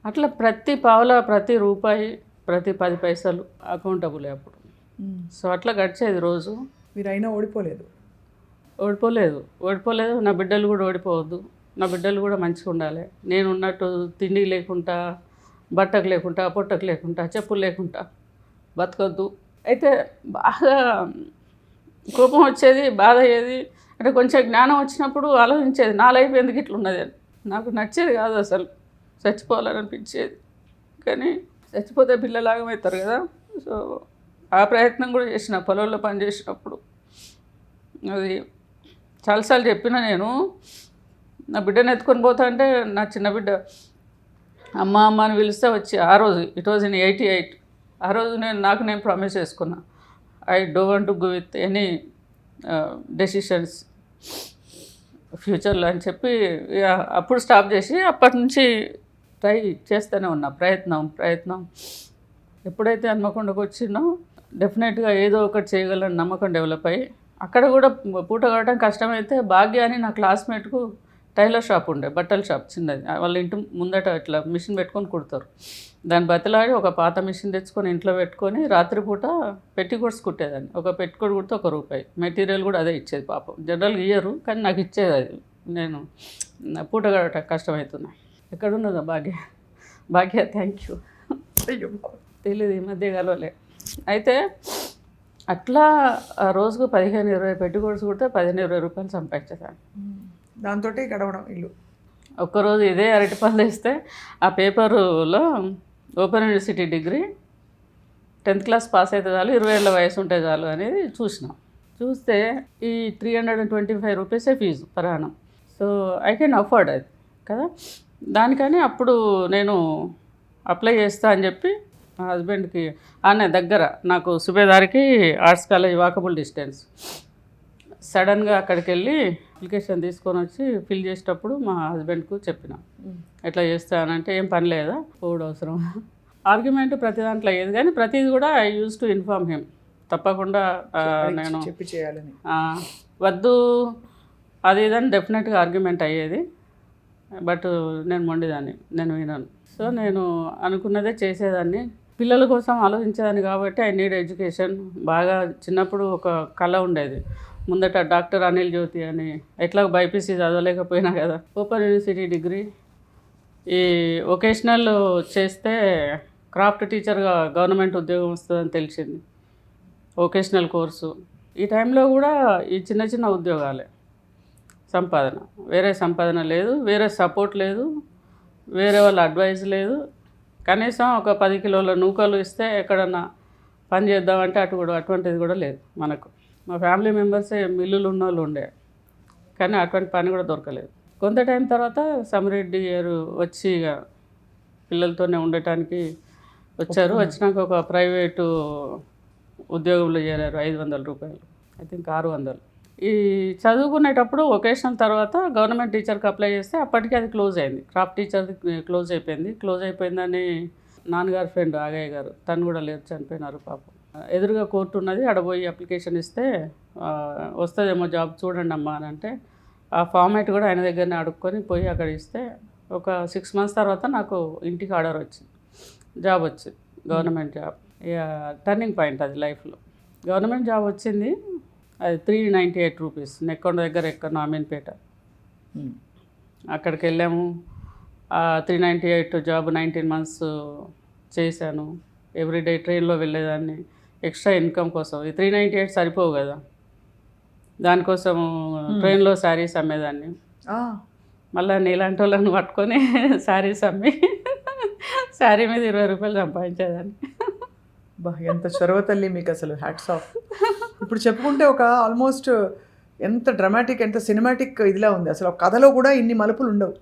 Speaker 3: అట్లా ప్రతి పావుల, ప్రతి రూపాయి, ప్రతి 10 పైసలు అకౌంటబులే అప్పుడు. సో అట్లా గడిచేది రోజు.
Speaker 2: మీరు అయినా ఓడిపోలేదు?
Speaker 3: ఓడిపోలేదు. నా బిడ్డలు కూడా ఓడిపోవద్దు, నా బిడ్డలు కూడా మంచిగా ఉండాలి. నేను ఉన్నట్టు తిండి లేకుండా, బట్టకు లేకుండా, పొట్టకు లేకుండా, చెప్పులు లేకుండా బతకొద్దు. అయితే బాగా కోపం వచ్చేది, బాధ అయ్యేది. అంటే కొంచెం జ్ఞానం వచ్చినప్పుడు ఆలోచించేది, నా లైఫ్ ఎందుకు ఇట్లున్నది అని. నాకు నచ్చేది కాదు అసలు, చచ్చిపోవాలని అనిపించేది. కానీ చచ్చిపోతే పిల్లలు ఆగమవుతారు కదా. సో ఆ ప్రయత్నం కూడా చేసిన, పొలంలో పని చేసినప్పుడు. అది చాలాసార్లు చెప్పిన నేను. నా బిడ్డను ఎత్తుకొని పోతా అంటే నా చిన్న బిడ్డ అమ్మ అమ్మ అని పిలిస్తే వచ్చి, ఆ రోజు ఇట్ వాజ్ ఇన్ 88. ఆ రోజు నేను ప్రామిస్ చేసుకున్నా, I don't want to go with any decisions ఫ్యూచర్లో అని చెప్పి అప్పుడు స్టాప్ చేసి అప్పటి నుంచి ట్రై చేస్తూనే ఉన్నా. ప్రయత్నం ఎప్పుడైతే హన్మకొండకు వచ్చినో డెఫినెట్గా ఏదో ఒకటి చేయగలని నమ్మకం డెవలప్ అయ్యి, అక్కడ కూడా పూట గడవడం కష్టమైతే భాగ్య అని నా క్లాస్మేట్కు టైలర్ షాప్ ఉండే, బట్టల షాప్ చిన్నది. వాళ్ళ ఇంటి ముందట ఇట్లా మిషన్ పెట్టుకొని కుడతారు. దాన్ని బతిలాడి ఒక పాత మిషన్ తెచ్చుకొని ఇంట్లో పెట్టుకొని రాత్రిపూట పెట్టికోట్స్ కుట్టేదాన్ని. ఒక పెట్టికోట్ కుడితే ₹1. మెటీరియల్ కూడా అదే ఇచ్చేది. పాపం జనరల్గా ఇయ్యరు, కానీ నాకు ఇచ్చేది అది. నేను పూట గడవటం కష్టమవుతున్నా. ఎక్కడున్నదో భాగ్య థ్యాంక్ యూ. తెలీదు, ఈ మధ్య కలవలే. అయితే అట్లా రోజుకు 15-20 పెట్టికోట్స్ కుడితే ₹15-20 సంపాదించేదాన్ని.
Speaker 2: దాంతో గడవడం ఇల్లు.
Speaker 3: ఒక్కరోజు ఇదే అరటిపళ్ళు వేస్తే ఆ పేపర్లో open university degree 10th class pass అయితే చాలు, 20 ఏళ్ళ వయసు ఉంటే చాలు అనేది చూస్తే ఈ ₹325 ఫీజు పరాణం. సో ఐ కెన్ అఫోర్డ్ అది కదా. దానికని అప్పుడు నేను అప్లై చేస్తా అని చెప్పి మా హస్బెండ్కి దగ్గర, నాకు సుబేదారికి ఆర్ట్స్ కాలేజ్ వాకబుల్ డిస్టెన్స్. సడన్గా అక్కడికి వెళ్ళి అప్లికేషన్ తీసుకొని వచ్చి ఫిల్ చేసేటప్పుడు మా హస్బెండ్కు చెప్పిన, ఎట్లా చేస్తానంటే ఏం పని లేదా, పోవడం అవసరం. ఆర్గ్యుమెంట్ ప్రతి దాంట్లో అయ్యేది, కానీ ప్రతిది కూడా I use to inform him. తప్పకుండా నేను
Speaker 2: చెప్పి చేయాలని,
Speaker 3: వద్దు అది ఇదని డెఫినెట్గా ఆర్గ్యుమెంట్ అయ్యేది. బట్ నేను మొండిదాన్ని, నేను వినాను. సో నేను అనుకున్నదే చేసేదాన్ని, పిల్లల కోసం ఆలోచించేదాన్ని. కాబట్టి ఐ నీడ్ ఎడ్యుకేషన్. బాగా చిన్నప్పుడు ఒక కళ ఉండేది, ముందట డాక్టర్ అనిల్ జ్యోతి అని. ఎట్లా బైపీసీ చదవలేకపోయినా కదా, ఓపెన్ యూనివర్సిటీ డిగ్రీ, ఈ వొకేషనల్ చేస్తే క్రాఫ్ట్ టీచర్గా గవర్నమెంట్ ఉద్యోగం వస్తుందని తెలిసింది. Vocational course. ఈ టైంలో కూడా ఈ చిన్న ఉద్యోగాలే సంపాదన, వేరే సంపాదన లేదు, వేరే సపోర్ట్ లేదు, వేరే వాళ్ళ అడ్వైజ్ లేదు. కనీసం ఒక 10 కిలోల నూకలు ఇస్తే ఎక్కడన్నా పని చేద్దామంటే అటువంటిది కూడా లేదు మనకు. మా ఫ్యామిలీ మెంబర్సే మిల్లులు ఉన్న వాళ్ళు ఉండే, కానీ అటువంటి పని కూడా దొరకలేదు. కొంత టైం తర్వాత సమిరెడ్డి గారు వచ్చి ఇక పిల్లలతోనే ఉండటానికి వచ్చారు. వచ్చినాక ఒక ప్రైవేటు ఉద్యోగంలో చేరారు. ₹500, ఐ థింక్ 600. ఈ చదువుకునేటప్పుడు వొకేషనల్ తర్వాత గవర్నమెంట్ టీచర్కి అప్లై చేస్తే అప్పటికి అది క్లోజ్ అయింది. క్రాఫ్ట్ టీచర్ది క్లోజ్ అయిపోయిందని నాన్నగారు ఫ్రెండ్ ఆగయ్య గారు, తను కూడా లేరు, చనిపోయినారు పాపం. ఎదురుగా కోర్టు ఉన్నది, ఆడ పోయి అప్లికేషన్ ఇస్తే వస్తుందేమో జాబ్ చూడండి అమ్మా అని అంటే, ఆ ఫార్మాట్ కూడా ఆయన దగ్గరనే అడుక్కొని పోయి అక్కడ ఇస్తే ఒక 6 months తర్వాత నాకు ఇంటికి ఆర్డర్ వచ్చింది, జాబ్ వచ్చింది, గవర్నమెంట్ జాబ్. ఇక టర్నింగ్ పాయింట్ అది లైఫ్లో. గవర్నమెంట్ జాబ్ వచ్చింది, అది 398 రూపీస్, నెక్కొండ దగ్గర ఎక్కడ అమీన్పేట. అక్కడికి వెళ్ళాము, 398 జాబ్ 19 months చేశాను. ఎవ్రీడే ట్రైన్లో వెళ్ళేదాన్ని ఎక్స్ట్రా ఇన్కమ్ కోసం. ఈ 398 సరిపోవు కదా, దానికోసం ట్రైన్లో శారీస్ అమ్మేదాన్ని. మళ్ళీ నీలాంటి వాళ్ళని పట్టుకొని శారీస్ అమ్మి శారీ మీద 20 రూపాయలు సంపాదించేదాన్ని.
Speaker 2: బా, ఎంత చొరవ తల్లి మీకు, అసలు హ్యాట్స్ ఆఫ్. ఇప్పుడు చెప్పుకుంటే ఒక ఆల్మోస్ట్ ఎంత డ్రామాటిక్, ఎంత సినిమాటిక్ ఇదిలా ఉంది. అసలు ఒక కథలో కూడా ఇన్ని మలుపులు ఉండవు.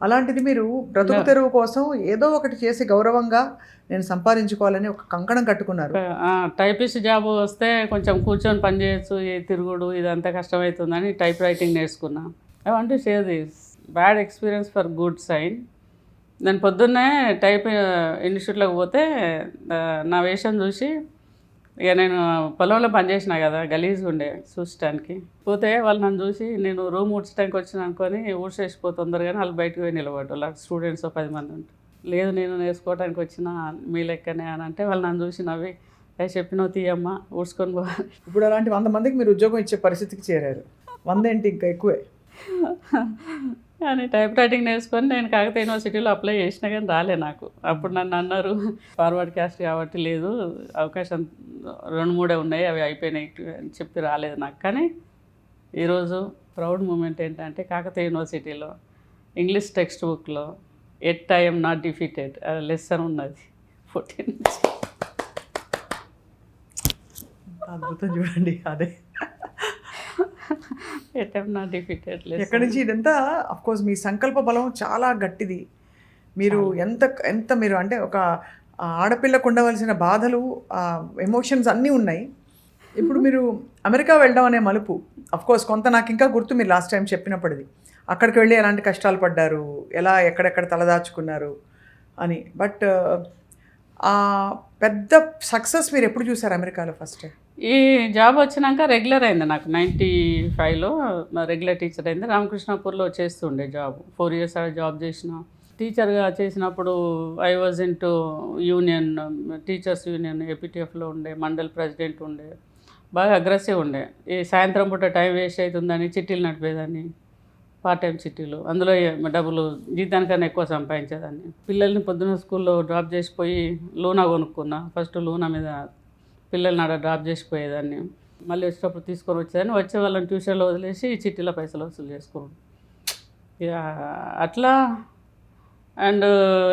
Speaker 2: అలాంటిది మీరు బ్రతుకు తెరువు కోసం ఏదో ఒకటి చేసి గౌరవంగా నేను సంపాదించుకోవాలని ఒక కంకణం కట్టుకున్నారు.
Speaker 3: టైపిస్ట్ జాబ్ వస్తే కొంచెం కూర్చొని పని చేయొచ్చు, ఈ తిరుగుడు ఇదంతా కష్టమవుతుందని టైప్ రైటింగ్ నేర్చుకున్నా. I want to share this bad experience for good sign. నేను పొద్దున్నే టైప్ ఇన్స్టిట్యూట్లోకి పోతే నా వేషం చూసి, ఇక నేను పొలంలో పనిచేసిన కదా, గలీజ్గా ఉండే చూసడానికి. పోతే వాళ్ళు నన్ను చూసి, నేను రూమ్ ఊడ్చడానికి వచ్చిన అనుకొని ఊడ్చేసిపో తొందరగానే, వాళ్ళు బయటకు పోయి నిలబడ్డారు. వాళ్ళ స్టూడెంట్స్ 10 మంది ఉంటారు. లేదు నేను నేర్చుకోవడానికి వచ్చిన మీ లెక్కనే అని అంటే, వాళ్ళు నన్ను చూసి నవ్వి, అవి చెప్పినవు తీయమ్మా ఊడ్చుకొని పోవాలి.
Speaker 2: ఇప్పుడు అలాంటి 100 మందికి మీరు ఉద్యోగం ఇచ్చే పరిస్థితికి చేరారు. 100 ఏంటి, ఇంకా ఎక్కువే.
Speaker 3: కానీ టైప్ రైటింగ్ నేర్చుకొని నేను కాకతీయ యూనివర్సిటీలో అప్లై చేసినా కానీ రాలే నాకు. అప్పుడు నన్ను అన్నారు, ఫార్వర్డ్ క్యాస్ట్ కాబట్టి లేదు, అవకాశం 2-3 ఉన్నాయి, అవి అయిపోయినాయి అని చెప్పి రాలేదు నాకు. కానీ ఈరోజు ప్రౌడ్ మూమెంట్ ఏంటంటే, కాకతీయ యూనివర్సిటీలో ఇంగ్లీష్ టెక్స్ట్ బుక్లో at I'm not defeated lesson ఉన్నది 14 నుంచి.
Speaker 2: అద్భుతం చూడండి. అదే
Speaker 3: at I'm not defeated lesson.
Speaker 2: ఎక్కడి నుంచి ఇదంతా? అఫ్కోర్స్ మీ సంకల్ప బలం చాలా గట్టిది. మీరు ఎంత మీరు అంటే ఒక ఆడపిల్లకు ఉండవలసిన బాధలు, ఎమోషన్స్ అన్నీ ఉన్నాయి. ఇప్పుడు మీరు అమెరికా వెళ్ళడం అనే మలుపు, అఫ్కోర్స్ కొంత నాకు ఇంకా గుర్తు, మీరు లాస్ట్ టైం చెప్పినప్పటిది. అక్కడికి వెళ్ళి ఎలాంటి కష్టాలు పడ్డారు, ఎలా ఎక్కడెక్కడ తలదాచుకున్నారు అని. బట్ ఆ పెద్ద సక్సెస్ మీరు ఎప్పుడు చూసారు అమెరికాలో ఫస్ట్?
Speaker 3: ఈ జాబ్ వచ్చినాక రెగ్యులర్ అయింది నాకు. 95లో రెగ్యులర్ టీచర్ అయింది. రామకృష్ణాపూర్లో చేస్తుండే జాబ్. 4 years జాబ్ చేసిన. టీచర్గా చేసినప్పుడు I was into union, teachers union ఏపీటీఎఫ్లో ఉండే, మండల్ ప్రెసిడెంట్ ఉండే, బాగా అగ్రెసివ్ ఉండే. ఈ సాయంత్రం పూట టైం వేస్ట్ అవుతుందని చిట్టీలు నడిపేదాన్ని, పార్ట్ టైం చిట్టీలు. అందులో డబ్బులు జీతానికన్నా ఎక్కువ సంపాదించేదాన్ని. పిల్లల్ని పొద్దున్న స్కూల్లో డ్రాప్ చేసిపోయి లూనా కొనుక్కున్నా. ఫస్ట్ లూనా మీద పిల్లల్ని ఆడ డ్రాప్ చేసిపోయేదాన్ని. మళ్ళీ వచ్చేటప్పుడు తీసుకొని వచ్చేదాన్ని. వచ్చే వాళ్ళని ట్యూషన్లో వదిలేసి చిట్టీల పైసలు వసూలు చేసుకోండి. ఇక అట్లా. అండ్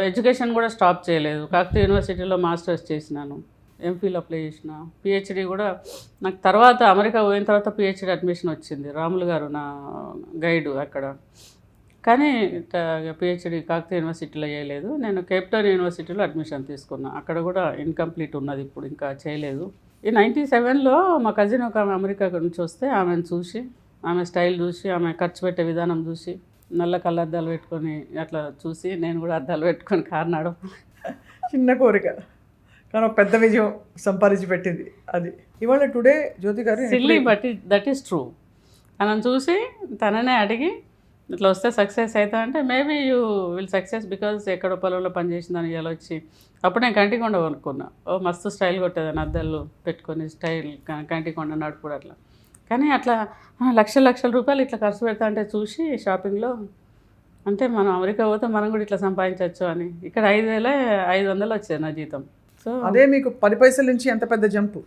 Speaker 3: ఎడ్యుకేషన్ కూడా స్టాప్ చేయలేదు. కాకతీయ యూనివర్సిటీలో మాస్టర్స్ చేసినాను, ఎంఫిల్ అప్లై చేసిన, పిహెచ్డి కూడా నాకు తర్వాత అమెరికా పోయిన తర్వాత పిహెచ్డి అడ్మిషన్ వచ్చింది. రాములు గారు నా గైడు అక్కడ. కానీ పిహెచ్డి కాకతీయ యూనివర్సిటీలో చేయలేదు. నేను కేప్టౌన్ యూనివర్సిటీలో అడ్మిషన్ తీసుకున్నా. అక్కడ కూడా ఇన్కంప్లీట్ ఉన్నది, ఇప్పుడు ఇంకా చేయలేదు. ఈ 97లో మా కజిన్ ఒక ఆమె అమెరికా నుంచి వస్తే ఆమెను చూసి, ఆమె స్టైల్ చూసి, ఆమె ఖర్చు పెట్టే విధానం చూసి, నల్ల కళ్ళద్దాలు పెట్టుకొని అట్లా చూసి నేను కూడా అద్దాలు పెట్టుకొని కారు నడపాలి.
Speaker 2: చిన్న కోరిక కానీ ఒక పెద్ద విజయం సంపాదించి పెట్టింది అది. ఇవాళ టుడే జ్యోతి గారు
Speaker 3: silly but that is true. తనని చూసి తననే అడిగి ఇట్లా వస్తే సక్సెస్ అవుతా అంటే, maybe you will success because ఎక్కడో పొలంలో పనిచేసిందని ఇలా వచ్చి. అప్పుడు నేను కంటికొండ కొనుక్కున్నా. ఓ మస్తు స్టైల్ కొట్టేదాన్ని, అద్దాలు పెట్టుకొని స్టైల్ కంటికొండ నడుపుడు అట్లా. కానీ అట్లా లక్షల రూపాయలు ఇట్లా ఖర్చు పెడతా అంటే చూసి షాపింగ్లో, అంటే మనం అమెరికా పోతే మనం కూడా ఇట్లా సంపాదించవచ్చు అని. ఇక్కడ 5,500 వచ్చేది నా జీతం. సో
Speaker 2: అదే మీకు 10 పైసల నుంచి ఎంత పెద్ద జంప్,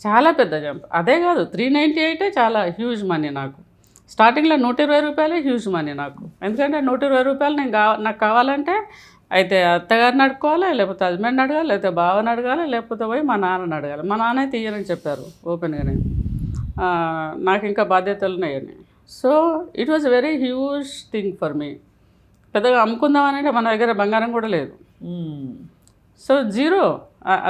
Speaker 3: చాలా పెద్ద జంప్. అదే కాదు 398 చాలా హ్యూజ్ మనీ నాకు. స్టార్టింగ్లో 120 రూపాయలే హ్యూజ్ మనీ నాకు. ఎందుకంటే 120 రూపాయలు నాకు కావాలంటే అయితే అత్తగారిని అడుకోవాలి, లేకపోతే హస్బెండ్ని అడగాలి, లేకపోతే బావని అడగాలి, లేకపోతే పోయి మా నాన్నని అడగాలి. మా నాన్న అయితే ఇయ్యనని చెప్పారు ఓపెన్గానే, నాకు ఇంకా బాధ్యతలు ఉన్నాయని. So it was very huge thing for me. పెద్దగా అమ్ముకుందామనంటే మన దగ్గర బంగారం కూడా లేదు. సో జీరో,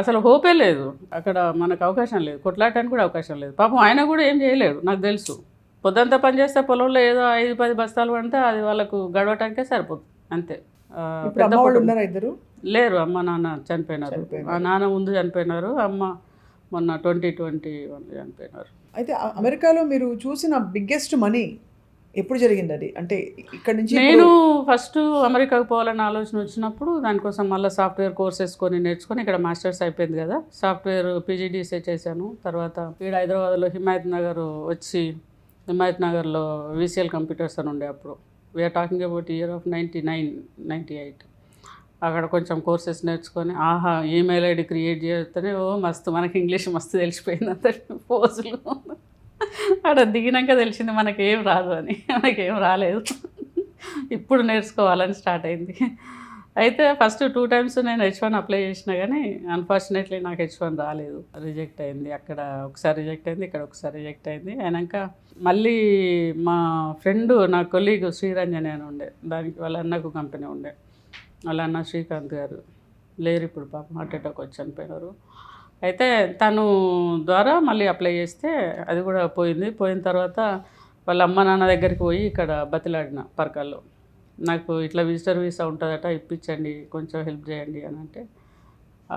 Speaker 3: అసలు హోపే లేదు అక్కడ. మనకు అవకాశం లేదు, కొట్లాడటానికి కూడా అవకాశం లేదు. పాపం ఆయన కూడా ఏం చేయలేడు నాకు తెలుసు. పొద్దంతా పని చేస్తే పొలంలో ఏదో 5-10 బస్తాలు పడితే అది వాళ్ళకు గడవటానికే సరిపోతుంది అంతే.
Speaker 2: ఇప్పుడు అమ్మ వాళ్ళు ఉన్నారా ఇద్దరు?
Speaker 3: లేరు, అమ్మ నాన్న చనిపోయినారు. ఆ నాన్న ముందు చనిపోయినారు, అమ్మ మొన్న 2021 చనిపోయినారు.
Speaker 2: అయితే అమెరికాలో మీరు చూసిన బిగ్గెస్ట్ మనీ ఎప్పుడు జరిగింది అది? అంటే ఇక్కడ నుంచి
Speaker 3: నేను ఫస్ట్ అమెరికాకు పోవాలని ఆలోచన వచ్చినప్పుడు దానికోసం మళ్ళీ సాఫ్ట్వేర్ కోర్సెస్ కొని నేర్చుకొని ఇక్కడ మాస్టర్స్ అయిపోయింది కదా, సాఫ్ట్వేర్ పీజీడీసీ చేశాను. తర్వాత ఇక్కడ హైదరాబాద్లో హిమాయత్ నగర్ వచ్చి, హిమాయత్ నగర్లో విసిఎల్ కంప్యూటర్స్ అని ఉండే అప్పుడు, we are talking about year of 98. అక్కడ కొంచెం కోర్సెస్ నేర్చుకొని ఈమెయిల్ ఐడి క్రియేట్ చేస్తేనే మస్తు మనకి ఇంగ్లీష్ మస్తు తెలిసిపోయింది అంత పోజులు. అక్కడ దిగినాక తెలిసింది మనకేం రాదు అని, మనకేం రాలేదు, ఇప్పుడు నేర్చుకోవాలని స్టార్ట్ అయింది. అయితే ఫస్ట్ 2 times నేను H1 అప్లై చేసినా కానీ అన్ఫార్చునేట్లీ నాకు H1 రాలేదు, రిజెక్ట్ అయింది. అక్కడ ఒకసారి రిజెక్ట్ అయింది, ఇక్కడ ఒకసారి రిజెక్ట్ అయింది. అయినాక మళ్ళీ మా ఫ్రెండ్, నా కొలీగ్ శ్రీరంజని అని ఉండే, దానికి వాళ్ళ అన్నకు కంపెనీ ఉండే, వాళ్ళ అన్న శ్రీకాంత్ గారు లేరు ఇప్పుడు, పాపం హార్ట్ అటాక్ వచ్చి చనిపోయినారు. అయితే తను ద్వారా మళ్ళీ అప్లై చేస్తే అది కూడా పోయింది. పోయిన తర్వాత వాళ్ళ అమ్మ నాన్న దగ్గరికి పోయి ఇక్కడ బతిలాడిన పర్కాల్లో, నాకు ఇట్లా విజిటర్ వీసా ఉంటుందట, ఇప్పించండి, కొంచెం హెల్ప్ చేయండి అని అంటే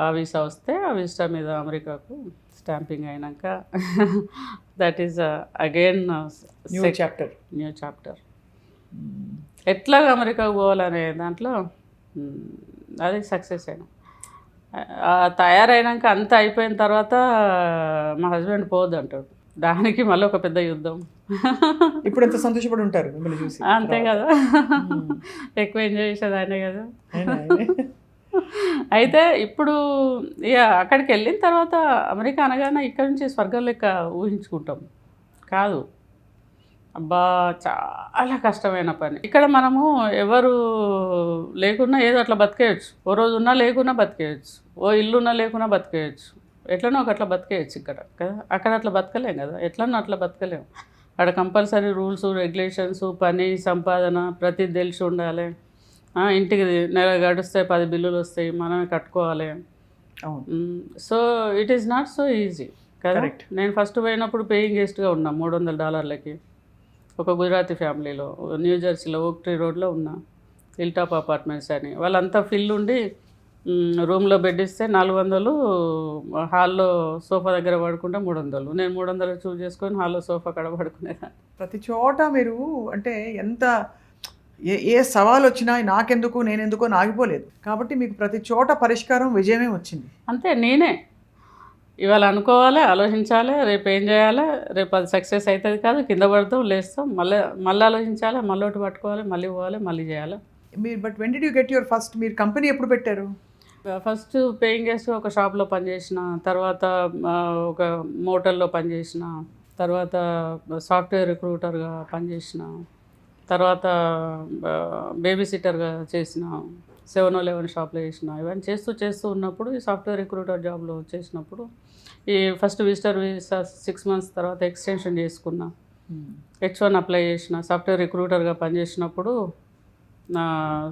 Speaker 3: ఆ వీసా వస్తే ఆ వీసా మీద అమెరికాకు స్టాంపింగ్ అయినాక that is again
Speaker 2: new chapter.
Speaker 3: ఎట్లాగా అమెరికాకు పోవాలనే దాంట్లో అది సక్సెస్ అయినా. తయారైనాక అంతా అయిపోయిన తర్వాత మా హస్బెండ్ పోవద్దు అంటాడు, దానికి మళ్ళీ ఒక పెద్ద యుద్ధం.
Speaker 2: ఇప్పుడు ఎంత సంతోషపడి ఉంటారు మిమ్మల్ని చూసి.
Speaker 3: అంతే కదా, ఎక్కువ ఎంజాయ్ చేసేది ఆయనే కదా. అయితే ఇప్పుడు ఇక అక్కడికి వెళ్ళిన తర్వాత అమెరికా అనగానే ఇక్కడ నుంచి స్వర్గం లెక్క ఊహించుకుంటాం కాదు, అబ్బా చాలా కష్టమైన పని. ఇక్కడ మనము ఎవరు లేకున్నా ఏదో అట్లా బతికేయచ్చు, ఓ రోజు ఉన్నా లేకున్నా బతికేయచ్చు, ఓ ఇల్లున్నా లేకున్నా బతికేయచ్చు, ఎట్లనో ఒక అట్లా బతికేయచ్చు ఇక్కడ కదా. అక్కడ అట్లా బతకలేం కదా, ఎట్లనో అట్లా బతకలేము. అక్కడ కంపల్సరీ రూల్స్ రెగ్యులేషన్స్, పని సంపాదన ప్రతిది తెలిసి ఉండాలి. ఇంటికి నెల గడిస్తే 10 బిల్లులు వస్తాయి, మనమే కట్టుకోవాలి. So it is not so easy కదా. నేను ఫస్ట్ పోయినప్పుడు పేయింగ్ గెస్ట్గా ఉన్నా $300 ఒక గుజరాతీ ఫ్యామిలీలో, న్యూజెర్సీలో ఓక్ ట్రీ రోడ్లో ఉన్నా, హిల్ టాప్ అపార్ట్మెంట్స్ అని. వాళ్ళంతా ఫిల్ ఉండి రూమ్లో బెడ్ ఇస్తే 400, హాల్లో సోఫా దగ్గర పడుకుంటే 300. నేను 300 చూస్ చేసుకొని హాల్లో సోఫా కాడ పడుకునేదాన్ని.
Speaker 2: ప్రతి చోట మీరు అంటే ఎంత ఏ సవాలు వచ్చినా నాకెందుకు నేనెందుకో ఆగిపోలేదు కాబట్టి మీకు ప్రతి చోట పరిష్కారం విజయమే వచ్చింది.
Speaker 3: అంతే, నేనే ఇవాళ అనుకోవాలి, ఆలోచించాలి, రేపు ఏం చేయాలి, రేపు అది సక్సెస్ అవుతుంది కాదు, కింద పడతాం లేస్తాం, మళ్ళీ ఆలోచించాలి, మళ్ళీ ఒకటి పట్టుకోవాలి, మళ్ళీ పోవాలి, మళ్ళీ చేయాలి.
Speaker 2: మీరు but when did you get your first, మీరు కంపెనీ ఎప్పుడు పెట్టారు?
Speaker 3: ఫస్ట్ పేయింగ్ గెస్ట్ ఒక షాప్లో పనిచేసిన, తర్వాత ఒక మోటల్లో పనిచేసిన, తర్వాత సాఫ్ట్వేర్ రిక్రూటర్గా పనిచేసిన, తర్వాత బేబీ సిట్టర్గా చేసిన, 7-Eleven షాప్లో చేసిన. ఇవన్నీ చేస్తూ ఉన్నప్పుడు ఈ సాఫ్ట్వేర్ రిక్రూటర్ జాబ్లో చేసినప్పుడు ఈ ఫస్ట్ విజిటర్ వీసా 6 months తర్వాత ఎక్స్టెన్షన్ చేసుకున్నా, H1 అప్లై చేసిన. సాఫ్ట్వేర్ రిక్రూటర్గా పనిచేసినప్పుడు నా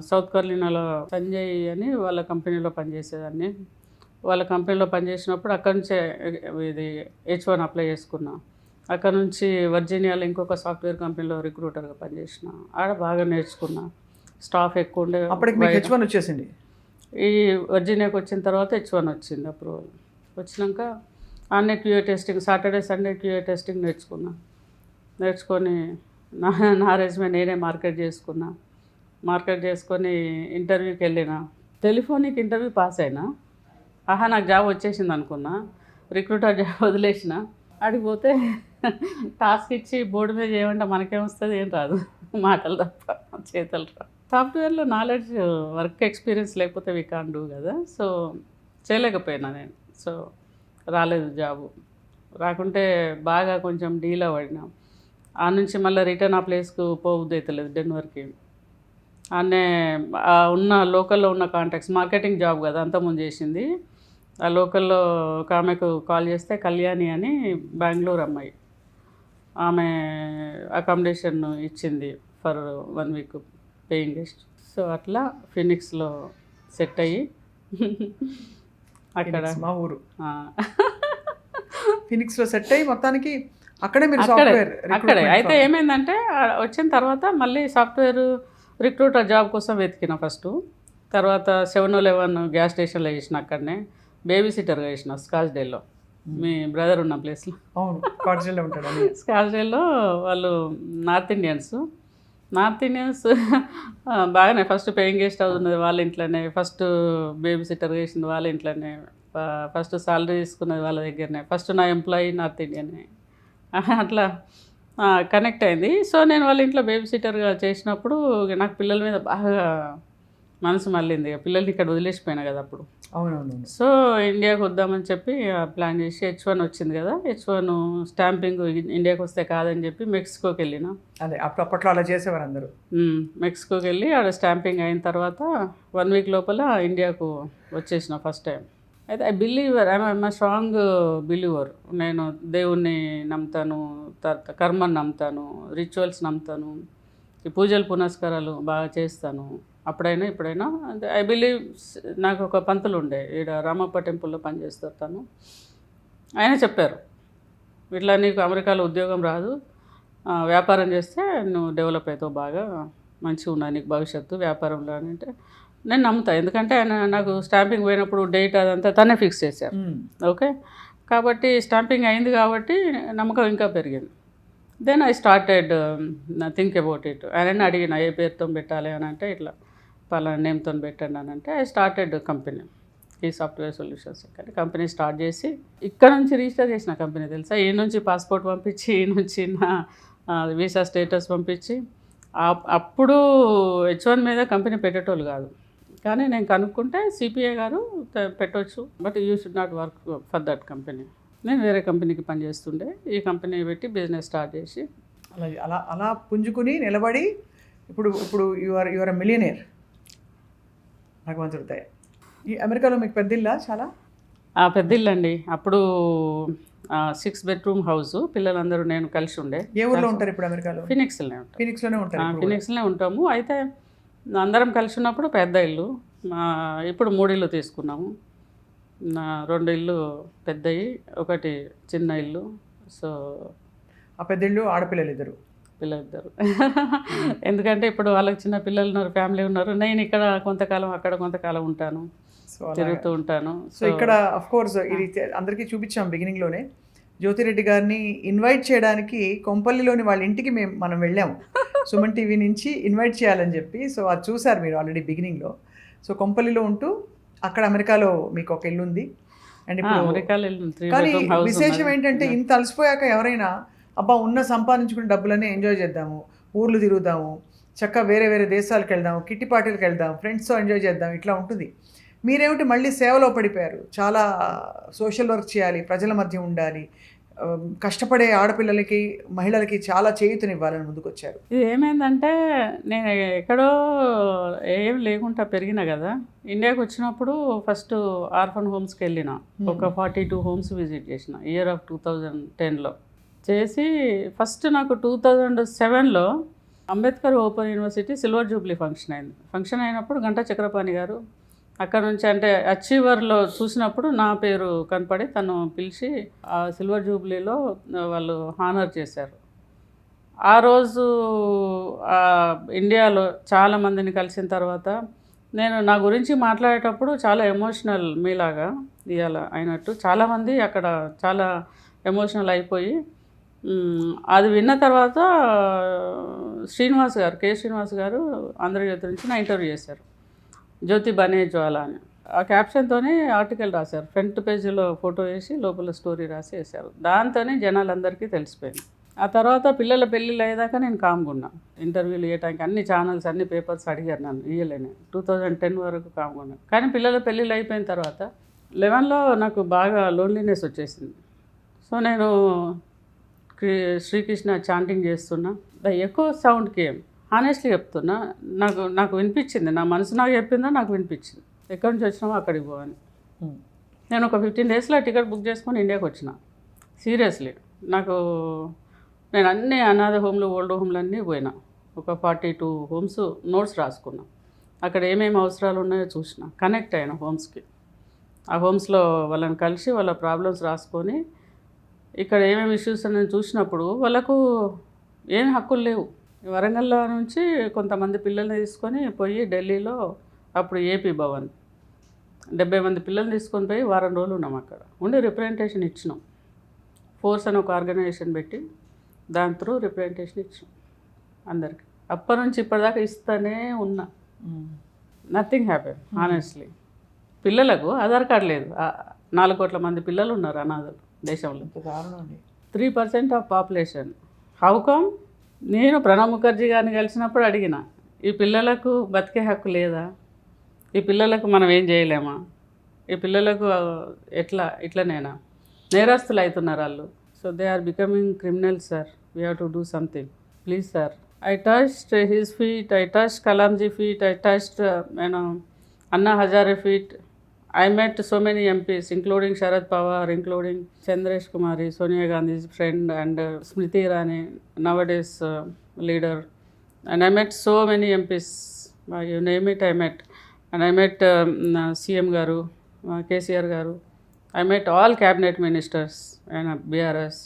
Speaker 3: సౌత్ కరోలినాలో సంజయ్ అని వాళ్ళ కంపెనీలో పనిచేసేదాన్ని. వాళ్ళ కంపెనీలో పనిచేసినప్పుడు అక్కడి నుంచే ఇది H1 అప్లై చేసుకున్నా. అక్కడ నుంచి వర్జీనియాలో ఇంకొక సాఫ్ట్వేర్ కంపెనీలో రిక్రూటర్గా పనిచేసిన. ఆడ బాగా నేర్చుకున్నా, స్టాఫ్ ఎక్కువ ఉండే.
Speaker 2: అప్పటికి మీకు H1 వచ్చేసింది.
Speaker 3: ఈ వర్జీనియాకి వచ్చిన తర్వాత H1 వచ్చింది అప్రూవల్. వచ్చినాక ఆన్నే QA testing, Saturday Sunday QA testing నేర్చుకొని నా రెజ్యూమే నేనే మార్కెట్ చేసుకొని ఇంటర్వ్యూకి వెళ్ళిన. టెలిఫోనిక్ ఇంటర్వ్యూ పాస్ అయినా, నాకు జాబ్ వచ్చేసింది అనుకున్నా. రిక్రూటర్ జాబ్ వదిలేసిన. అడిగిపోతే టాస్క్ ఇచ్చి బోర్డు మీద చేయమంటే మనకేమొస్తుంది, ఏం రాదు, మాటలు తప్ప చేతలు రా. సాఫ్ట్వేర్లో నాలెడ్జ్, వర్క్ ఎక్స్పీరియన్స్ లేకపోతే వీ కాన్ డూ కదా. సో చేయలేకపోయినా నేను. సో రాలేదు జాబు. రాకుంటే బాగా కొంచెం డీలా పడినా. ఆ నుంచి మళ్ళీ రిటర్న్ ఆ ప్లేస్కు పోవద్దు అవుతలేదు, డెన్వర్కి. ఆనే ఉన్న లోకల్లో ఉన్న కాంటాక్ట్స్, మార్కెటింగ్ జాబ్ కదా అంతకుముందు చేసింది. ఆ లోకల్లో ఒక ఆమెకు కాల్ చేస్తే కళ్యాణి అని బెంగళూరు అమ్మాయి, ఆమె అకామిడేషన్ ఇచ్చింది for 1 week paying guest. So అట్లా ఫినిక్స్లో సెట్ అయ్యి అక్కడ
Speaker 2: మా ఊరు ఫినిక్స్లో సెట్ అయ్యి మొత్తానికి అక్కడే మీరు సాఫ్ట్వేర్
Speaker 3: అక్కడే. అయితే ఏమైందంటే వచ్చిన తర్వాత మళ్ళీ సాఫ్ట్వేర్ రిక్రూటర్ జాబ్ కోసం వెతికిన ఫస్ట్. తర్వాత 7-Eleven గ్యాస్ స్టేషన్లో చేసిన, అక్కడనే బేబీ సిట్టర్గా చేసిన స్కాచ్డేల్లో, మీ బ్రదర్ ఉన్న ప్లేస్లో.
Speaker 2: అవును, కాటేజ్లో ఉంటాడు.
Speaker 3: స్కాచ్డేల్లో వాళ్ళు నార్త్ ఇండియన్స్ బాగానే ఫస్ట్ పేయింగ్ గెస్ట్ హౌస్ ఉన్నది వాళ్ళ ఇంట్లోనే, ఫస్ట్ బేబీ సిట్టర్గా చేసింది వాళ్ళ ఇంట్లోనే, ఫస్ట్ సాలరీ తీసుకున్నది వాళ్ళ దగ్గరనే, ఫస్ట్ నా ఎంప్లాయీ నార్త్ ఇండియనే. అట్లా కనెక్ట్ అయింది. సో నేను వాళ్ళ ఇంట్లో బేబీ సిట్టర్గా చేసినప్పుడు నాకు పిల్లల మీద బాగా మనసు మళ్ళీంది. పిల్లల్ని ఇక్కడ వదిలేసిపోయినా కదా అప్పుడు.
Speaker 2: అవునవును.
Speaker 3: సో ఇండియాకి వద్దామని చెప్పి ప్లాన్ చేసి H1 వచ్చింది కదా, H1 స్టాంపింగ్ ఇండియాకి వస్తే కాదని చెప్పి మెక్సికోకి వెళ్ళిన.
Speaker 2: అదే అప్పట్లో అలా చేసేవారు అందరూ.
Speaker 3: మెక్సికోకి వెళ్ళి ఆడ స్టాంపింగ్ అయిన తర్వాత 1 వీక్ లోపల ఇండియాకు వచ్చేసిన ఫస్ట్ టైం. అయితే I believer, I'm strong believer. నేను దేవుణ్ణి నమ్ముతాను, తర్వాత కర్మని నమ్ముతాను, రిచువల్స్ నమ్ముతాను, ఈ పూజలు పునస్కారాలు బాగా చేస్తాను అప్పుడైనా ఇప్పుడైనా. అంటే ఐ బిలీవ్. నాకు ఒక పంతులు ఉండే ఈడ రామప్ప టెంపుల్లో పనిచేస్తారు తను. ఆయన చెప్పారు, ఇట్లా నీకు అమెరికాలో ఉద్యోగం రాదు, వ్యాపారం చేస్తే నువ్వు డెవలప్ అవుతావు, బాగా మంచిగా ఉన్నా నీకు భవిష్యత్తు వ్యాపారంలో అని. అంటే నేను నమ్ముతా, ఎందుకంటే ఆయన నాకు స్టాంపింగ్ పోయినప్పుడు డేట్ అదంతా తనే ఫిక్స్ చేశారు. ఓకే, కాబట్టి స్టాంపింగ్ అయింది కాబట్టి నమ్మకం ఇంకా పెరిగింది. Then I started think about it. ఆయన అడిగిన ఏ పేరుతో పెట్టాలి అని అంటే, ఇట్లా పలానా నేమ్తో పెట్టండి అని అంటే, ఐ స్టార్టెడ్ కంపెనీ, ఈ సాఫ్ట్వేర్ సొల్యూషన్స్ అని కంపెనీ స్టార్ట్ చేసి ఇక్కడ నుంచి రిజిస్టర్ చేసిన కంపెనీ తెలుసా. ఈ నుంచి పాస్పోర్ట్ పంపించి, ఈ నుంచి నా వీసా స్టేటస్ పంపించి. అప్పుడు H1 మీద కంపెనీ పెట్టేటోళ్ళు కాదు, కానీ నేను కనుక్కుంటే CPA గారు పెట్టవచ్చు, but you should not work for that company. నేను వేరే కంపెనీకి పనిచేస్తుండే, ఈ కంపెనీ పెట్టి బిజినెస్ స్టార్ట్ చేసి
Speaker 2: అలా అలా అలా పుంజుకుని నిలబడి ఇప్పుడు యువర్ మిలియనీర్ భగవంతుడితే. ఈ అమెరికాలో మీకు పెద్ద ఇల్లా? చాలా
Speaker 3: పెద్ద ఇల్లు అండి. అప్పుడు 6 bedroom హౌస్, పిల్లలందరూ నేను కలిసి ఉండే.
Speaker 2: ఏ ఊర్లో ఉంటారు ఇప్పుడు అమెరికాలో?
Speaker 3: ఫినిక్స్లోనే ఉంటాం.
Speaker 2: ఫినిక్స్లోనే
Speaker 3: ఉంటాము. అయితే అందరం కలిసి ఉన్నప్పుడు పెద్ద ఇల్లు. ఇప్పుడు 3 ఇల్లు తీసుకున్నాము. 2 ఇల్లు పెద్దవి, ఒకటి చిన్న ఇల్లు. సో
Speaker 2: ఆ పెద్ద ఇల్లు ఆడపిల్లలు
Speaker 3: పిల్లలిద్దరు. ఎందుకంటే ఇప్పుడు వాళ్ళకి చిన్న పిల్లలు ఉన్నారు, ఫ్యామిలీ ఉన్నారు. నేను ఇక్కడ కొంతకాలం, అక్కడ కొంతకాలం ఉంటాను, తిరుగుతూ ఉంటాను.
Speaker 2: సో ఇక్కడ అఫ్ కోర్స్ ఇది అందరికీ చూపించాం బిగినింగ్లోనే. జ్యోతిరెడ్డి గారిని ఇన్వైట్ చేయడానికి కొంపల్లిలోని వాళ్ళ ఇంటికి మనం వెళ్ళాము, సుమన్ టీవీ నుంచి ఇన్వైట్ చేయాలని చెప్పి. సో అది చూసారు మీరు ఆల్రెడీ బిగినింగ్లో. సో కొంపల్లిలో ఉంటూ అక్కడ అమెరికాలో మీకు ఒక ఇల్లు ఉంది. అండ్ ఇప్పుడు కానీ విశేషం ఏంటంటే, ఇంత అలసిపోయాక ఎవరైనా అబ్బా ఉన్న సంపాదించుకునే డబ్బులన్నీ ఎంజాయ్ చేద్దాము, ఊర్లు తిరుగుదాము, చక్కగా వేరే వేరే దేశాలకు వెళ్దాము, కిట్టి పార్టీలకు వెళ్దాం, ఫ్రెండ్స్తో ఎంజాయ్ చేద్దాం, ఇట్లా ఉంటుంది. మీరేమిటి మళ్ళీ సేవలో పడిపోయారు. చాలా సోషల్ వర్క్ చేయాలి, ప్రజల మధ్య ఉండాలి, కష్టపడే ఆడపిల్లలకి మహిళలకి చాలా చేయూతనివ్వాలని ముందుకు వచ్చారు.
Speaker 3: ఇది ఏమైందంటే, నేను ఎక్కడో ఏం లేకుండా పెరిగిన కదా, ఇండియాకి వచ్చినప్పుడు ఫస్ట్ ఆర్ఫన్ హోమ్స్కి వెళ్ళిన. ఒక 42 homes విజిట్ చేసిన ఇయర్ ఆఫ్ 2010లో చేసి. ఫస్ట్ నాకు 2007లో Ambedkar open university silver jubilee function అయింది. ఫంక్షన్ అయినప్పుడు గంటా చక్రపాణి గారు అక్కడ నుంచి, అంటే అచీవర్లో చూసినప్పుడు నా పేరు కనపడి తను పిలిచి ఆ సిల్వర్ జూబ్లీలో వాళ్ళు హానర్ చేశారు. ఆ రోజు ఇండియాలో చాలామందిని కలిసిన తర్వాత నేను నా గురించి మాట్లాడేటప్పుడు చాలా ఎమోషనల్, మీలాగా ఇవాళ అయినట్టు చాలామంది అక్కడ చాలా ఎమోషనల్ అయిపోయి, అది విన్న తర్వాత కె శ్రీనివాస్ గారు ఆంధ్రజ్యోతి నుంచి నా ఇంటర్వ్యూ చేశారు. జ్యోతి బనే జ్వాల అని ఆ క్యాప్షన్తోనే ఆర్టికల్ రాశారు. ఫ్రంట్ పేజీలో ఫోటో వేసి లోపల స్టోరీ రాసి వేశారు. దాంతోనే జనాలందరికీ తెలిసిపోయింది. ఆ తర్వాత పిల్లల పెళ్ళిళ్ళు అయ్యేదాకా నేను కామ్గున్నా. ఇంటర్వ్యూలు ఇవ్వడానికి అన్ని ఛానల్స్, అన్ని పేపర్స్ అడిగారు నన్ను, ఇవ్వలేను. 2010 వరకు కామ్గున్నా. కానీ పిల్లల పెళ్ళిళ్ళు అయిపోయిన తర్వాత 11లో నాకు బాగా లోన్లీనెస్ వచ్చేసింది. సో నేను శ్రీకృష్ణ చాంటింగ్ చేస్తున్నా. The echo sound came. Honestly చెప్తున్నా, నాకు వినిపించింది, నా మనసు నాకు చెప్పిందో నాకు వినిపించింది, ఎక్కడి నుంచి వచ్చినామో అక్కడికి పోవని. నేను ఒక 15 daysలో టికెట్ బుక్ చేసుకొని ఇండియాకి వచ్చిన. సీరియస్లీ నేను అన్ని అనాథ హోమ్లు, ఓల్డ్ హోమ్లు అన్నీ పోయినా. ఒక 42 homes నోట్స్ రాసుకున్నా. అక్కడ ఏమేమి అవసరాలు ఉన్నాయో చూసిన, కనెక్ట్ అయిన హోమ్స్కి. ఆ హోమ్స్లో వాళ్ళని కలిసి వాళ్ళ ప్రాబ్లమ్స్ రాసుకొని, ఇక్కడ ఏమేమి ఇష్యూస్ అని చూసినప్పుడు వాళ్ళకు ఏమి హక్కులు లేవు. వరంగల్లో నుంచి కొంతమంది పిల్లల్ని తీసుకొని పోయి ఢిల్లీలో అప్పుడు ఏపీ భవన్ 70 మంది పిల్లల్ని తీసుకొని పోయి వారం రోజులు ఉన్నాం అక్కడ ఉండి రిప్రజెంటేషన్ ఇచ్చినాం. ఫోర్స్ అని ఒక ఆర్గనైజేషన్ పెట్టి దాని త్రూ రిప్రజెంటేషన్ ఇచ్చినాం అందరికి. అప్పటి నుంచి ఇప్పటిదాకా ఇస్తూనే ఉన్నా. Nothing happen honestly. పిల్లలకు ఆధార్ కార్డు లేదు. 4 కోట్ల మంది పిల్లలు ఉన్నారు అనాథలు దేశంలో. 3% ఆఫ్ పాపులేషన్. How come? నేను ప్రణబ్ ముఖర్జీ గారిని కలిసినప్పుడు అడిగిన, ఈ పిల్లలకు బతికే హక్కు లేదా? ఈ పిల్లలకు మనం ఏం చేయలేమా? ఈ పిల్లలకు ఇట్లనేనా? నేరస్తులు అవుతున్నారు వాళ్ళు. So they are becoming criminals sir. We have to do something. Please sir. I touched his feet, I touched Kalamji feet, I touched Anna Hazare feet. I met so many MPs, including Sharad Pawar, including Chandresh Kumari, Sonia Gandhi's friend, and Smriti Irani, nowadays leader. And I met so many MPs, you name it, I met. And I met CM Garu, KCR Garu. I met all cabinet ministers and BRS.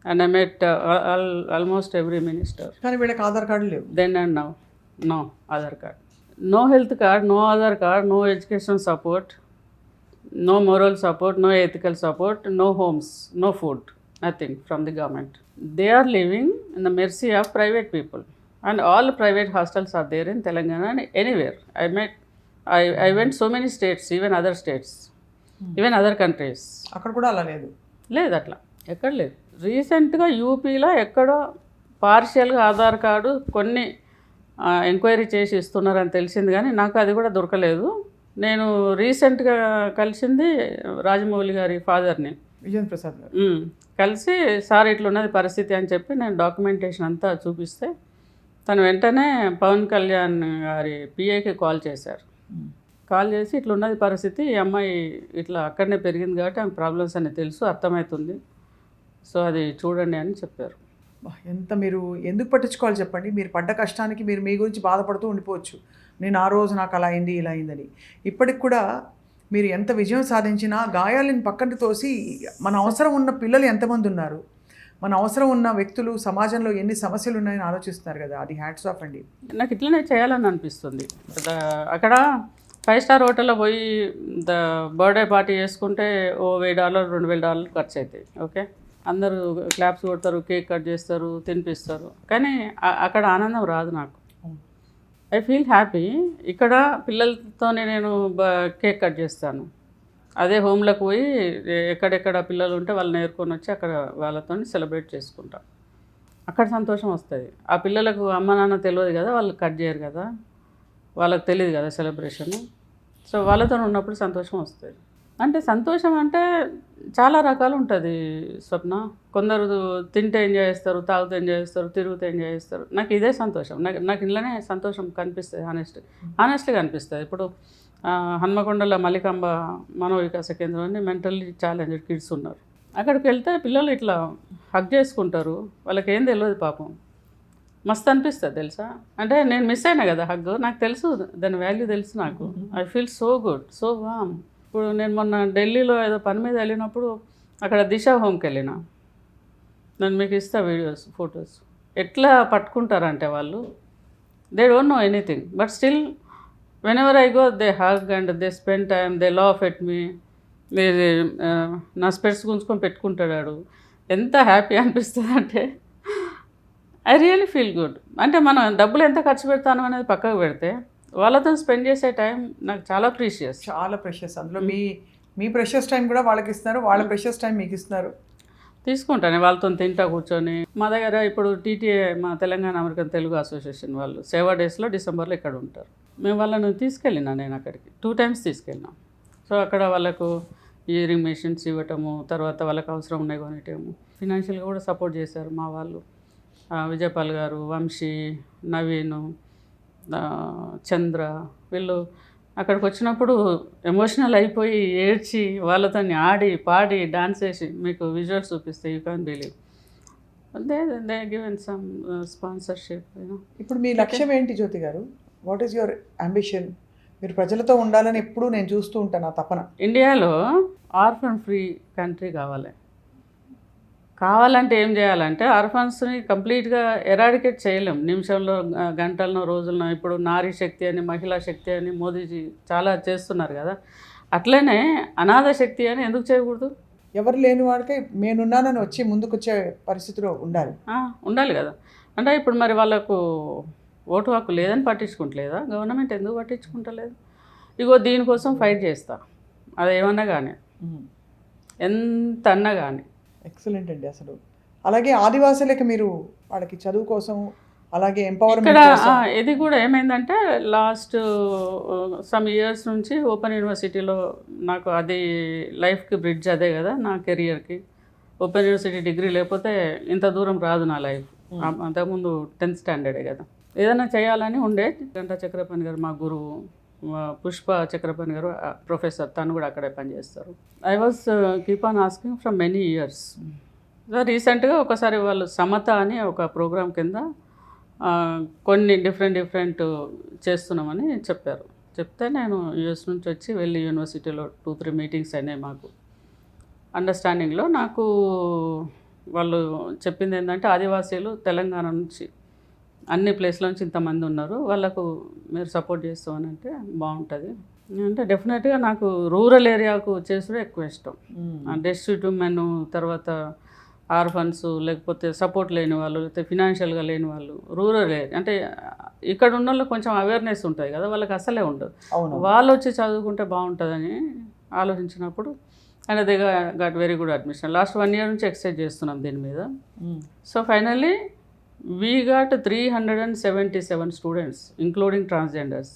Speaker 3: And I met almost every minister.
Speaker 2: కానీ వీళ్ళకి Aadhaar card లేవు.
Speaker 3: Then and now, no Aadhaar card. No health card, no Aadhaar card, no education support, no moral support, no ethical support, no homes, no food, nothing from the government. They are living in the mercy of private people. And all private hostels are there in Telangana and anywhere. I went so many states, even other states, even other countries.
Speaker 2: అక్కడ కూడా అలా లేదు.
Speaker 3: లేదు అట్లా ఎక్కడ లేదు. రీసెంట్గా యూపీలో ఎక్కడో పార్షియల్గా ఆధార్ కార్డు కొన్ని ఎంక్వైరీ చేసి ఇస్తున్నారని తెలిసింది, కానీ నాకు అది కూడా దొరకలేదు. నేను రీసెంట్గా కలిసింది రాజమౌళి గారి ఫాదర్ని,
Speaker 2: విజేంద్ర ప్రసాద్ గారు.
Speaker 3: కలిసి సార్ ఇట్లున్నది పరిస్థితి అని చెప్పి నేను డాక్యుమెంటేషన్ అంతా చూపిస్తే తను వెంటనే పవన్ కళ్యాణ్ గారి పిఏకి కాల్ చేశారు. కాల్ చేసి ఇట్లున్నది పరిస్థితి, ఈ అమ్మాయి ఇట్లా అక్కడనే పెరిగింది కాబట్టి ఆమె ప్రాబ్లమ్స్ అని తెలుసు, అర్థమవుతుంది, సో అది చూడండి అని చెప్పారు.
Speaker 2: ఎంత మీరు ఎందుకు పట్టించుకోవాలి చెప్పండి. మీరు పడ్డ కష్టానికి మీరు మీ గురించి బాధపడుతూ ఉండిపోవచ్చు. నేను ఆ రోజు నాకు అలా అయింది ఇలా అయిందని. ఇప్పటికి కూడా మీరు ఎంత విజయం సాధించినా గాయాలను పక్కన తోసి మన అవసరం ఉన్న పిల్లలు ఎంతమంది ఉన్నారు, మన అవసరం ఉన్న వ్యక్తులు సమాజంలో ఎన్ని సమస్యలు ఉన్నాయని ఆలోచిస్తున్నారు కదా, అది హ్యాట్స్ ఆఫ్ అండి.
Speaker 3: నాకు ఇట్లనే చేయాలని అనిపిస్తుంది. అక్కడ 5 స్టార్ హోటల్లో పోయి బర్త్డే పార్టీ చేసుకుంటే ఓ $1000 $2000 ఖర్చు అవుతాయి. ఓకే, అందరూ క్లాప్స్ కొడతారు, కేక్ కట్ చేస్తారు, తినిపిస్తారు, కానీ అక్కడ ఆనందం రాదు నాకు. I feel happy. ఇక్కడ పిల్లలతోనే నేను కేక్ కట్ చేస్తాను. అదే హోమ్లోకి పోయి ఎక్కడెక్కడ పిల్లలు ఉంటే వాళ్ళని నేర్కొని వచ్చి అక్కడ వాళ్ళతో సెలబ్రేట్ చేసుకుంటాం. అక్కడ సంతోషం వస్తుంది. ఆ పిల్లలకు అమ్మ నాన్న తెలియదు కదా, వాళ్ళు కట్ చేయరు కదా, వాళ్ళకి తెలియదు కదా సెలబ్రేషన్. సో వాళ్ళతో ఉన్నప్పుడు సంతోషం వస్తుంది. అంటే సంతోషం అంటే చాలా రకాలు ఉంటుంది స్వప్న. కొందరు తింటే ఎంజాయ్ చేస్తారు, తాగుతూ ఎంజాయ్ చేస్తారు, తిరుగుతూ ఎంజాయ్ చేస్తారు. నాకు ఇదే సంతోషం. నాకు ఇళ్ళనే సంతోషం కనిపిస్తుంది. హానెస్ట్గా అనిపిస్తుంది. ఇప్పుడు హన్మకొండలో మల్లికాంబ మనోవికాస కేంద్రంలో మెంటల్లీ ఛాలెంజ్డ్ కిడ్స్ ఉన్నారు. అక్కడికి వెళ్తే పిల్లలు ఇట్లా హగ్ చేసుకుంటారు, వాళ్ళకి ఏం తెలియదు పాపం. మస్తు అనిపిస్తుంది తెలుసా. అంటే నేను మిస్ అయినా కదా హగ్, నాకు తెలుసు దాని వాల్యూ తెలుసు నాకు. I feel so good, so warm. ఇప్పుడు నేను మొన్న ఢిల్లీలో ఏదో పని మీద వెళ్ళినప్పుడు అక్కడ దిశ హోమ్కి వెళ్ళిన. నేను మీకు ఇస్తా వీడియోస్, ఫొటోస్. ఎట్లా పట్టుకుంటారంటే వాళ్ళు, they don't know anything, but still whenever I go they hug and they spend time, they laugh at me. నా స్పెట్స్ గుంజుకొని పెట్టుకుంటాడు. ఎంత హ్యాపీ అనిపిస్తుంది అంటే ఐ రియల్లీ ఫీల్ గుడ్. అంటే మనం డబ్బులు ఎంత ఖర్చు పెడతాను అనేది పక్కకు పెడితే వాళ్ళతో స్పెండ్ చేసే టైం నాకు చాలా ప్రీషియస్.
Speaker 2: చాలా ప్రెషియస్. అందులో మీ ప్రెషియస్ టైం కూడా వాళ్ళకి ఇస్తున్నారు, వాళ్ళ ప్రెషియస్ టైం మీకు ఇస్తున్నారు.
Speaker 3: తీసుకుంటాను వాళ్ళతో తింటా కూర్చొని. మా దగ్గర ఇప్పుడు టీటీఏ, మా తెలంగాణ అమెరికన్ తెలుగు అసోసియేషన్ వాళ్ళు సేవా డేస్లో డిసెంబర్లో ఇక్కడ ఉంటారు. మేము వాళ్ళని తీసుకెళ్ళినా, నేను అక్కడికి 2 times తీసుకెళ్ళినా. సో అక్కడ వాళ్ళకు ఇయరింగ్ మెషిన్స్ ఇవ్వటము, తర్వాత వాళ్ళకి అవసరం ఉన్నాయి కొనిటము. ఫినాన్షియల్గా కూడా సపోర్ట్ చేశారు మా వాళ్ళు. విజయపాల్ గారు, వంశీ, నవీను, చంద్ర, వీళ్ళు అక్కడికి వచ్చినప్పుడు ఎమోషనల్ అయిపోయి ఏడ్చి వాళ్ళతో ఆడి పాడి డాన్స్ చేసి, మీకు విజువల్స్ చూపిస్తే you can believe. They given some sponsorship.
Speaker 2: ఇప్పుడు మీ లక్ష్యం ఏంటి జ్యోతి గారు? What is your ambition? మీరు ప్రజలతో ఉండాలని ఎప్పుడూ నేను చూస్తూ ఉంటాను, ఆ తపన.
Speaker 3: ఇండియాలో ఆర్ఫన్ ఫ్రీ కంట్రీ కావాలి. కావాలంటే ఏం చేయాలంటే ఆర్ఫాన్స్ని కంప్లీట్గా ఎరాడికేట్ చేయలేం నిమిషంలో, గంటల్లో, రోజుల్లో. ఇప్పుడు నారీ శక్తి అని, మహిళా శక్తి అని మోదీజీ చాలా చేస్తున్నారు కదా, అట్లనే అనాథ శక్తి అని ఎందుకు చేయకూడదు?
Speaker 2: ఎవరు లేని వాడికి నేనున్నానని వచ్చి ముందుకు వచ్చే పరిస్థితిలో ఉండాలి.
Speaker 3: ఉండాలి కదా. అంటే ఇప్పుడు మరి వాళ్ళకు ఓటు హక్కు లేదని పట్టించుకుంటలేదా? గవర్నమెంట్ ఎందుకు పట్టించుకుంటలేదు? ఇగో దీనికోసం ఫైట్ చేస్తా, అదేమన్నా కానీ, ఎంత అన్నా కానీ.
Speaker 2: ఎక్సలెంట్ అండి. అసలు అలాగే ఆదివాసులకి మీరు వాళ్ళకి చదువు కోసం, అలాగే
Speaker 3: ఇక్కడ
Speaker 2: ఎంపవర్మెంట్
Speaker 3: ఇది కూడా ఏమైందంటే లాస్ట్ సమ్ ఇయర్స్ నుంచి ఓపెన్ యూనివర్సిటీలో నాకు అది లైఫ్కి బ్రిడ్జ్ అదే కదా నా కెరియర్కి. ఓపెన్ యూనివర్సిటీ డిగ్రీ లేకపోతే ఇంత దూరం రాదు నా లైఫ్. అంతకుముందు 10th స్టాండర్డే కదా. ఏదైనా చేయాలని ఉండే. గంటా చక్రపాణి గారు మా గురువు, పుష్ప చక్రపాణి గారు ప్రొఫెసర్, తను కూడా అక్కడే పనిచేస్తారు. I was keep on asking from many years. రీసెంట్గా ఒకసారి వాళ్ళు సమత అని ఒక ప్రోగ్రామ్ కింద కొన్ని డిఫరెంట్ చేస్తున్నామని చెప్పారు. చెప్తే నేను యూఎస్ నుంచి వచ్చి వెళ్ళి యూనివర్సిటీలో 2-3 మీటింగ్స్ అయినాయి మాకు. అండర్స్టాండింగ్లో నాకు వాళ్ళు చెప్పింది ఏంటంటే, ఆదివాసీలు తెలంగాణ నుంచి అన్ని ప్లేస్ల నుంచి ఇంతమంది ఉన్నారు, వాళ్ళకు మీరు సపోర్ట్ చేస్తామని అంటే బాగుంటుంది అంటే. డెఫినెట్గా నాకు రూరల్ ఏరియాకు చేసుడే ఎక్కువ ఇష్టం. డెస్టిట్యూట్ మెను, తర్వాత ఆర్ఫన్స్, లేకపోతే సపోర్ట్ లేని వాళ్ళు, లేకపోతే ఫినాన్షియల్గా లేని వాళ్ళు, రూరల్ ఏరియా అంటే ఇక్కడ ఉన్న వాళ్ళకి కొంచెం అవేర్నెస్ ఉంటుంది కదా, వాళ్ళకి అసలే ఉండదు. వాళ్ళు వచ్చి చదువుకుంటే బాగుంటుందని ఆలోచించినప్పుడు and they got very good admission. Last 1 year నుంచి ఎక్సైజ్ చేస్తున్నాం దీని మీద. So finally we got 377 students including transgenders.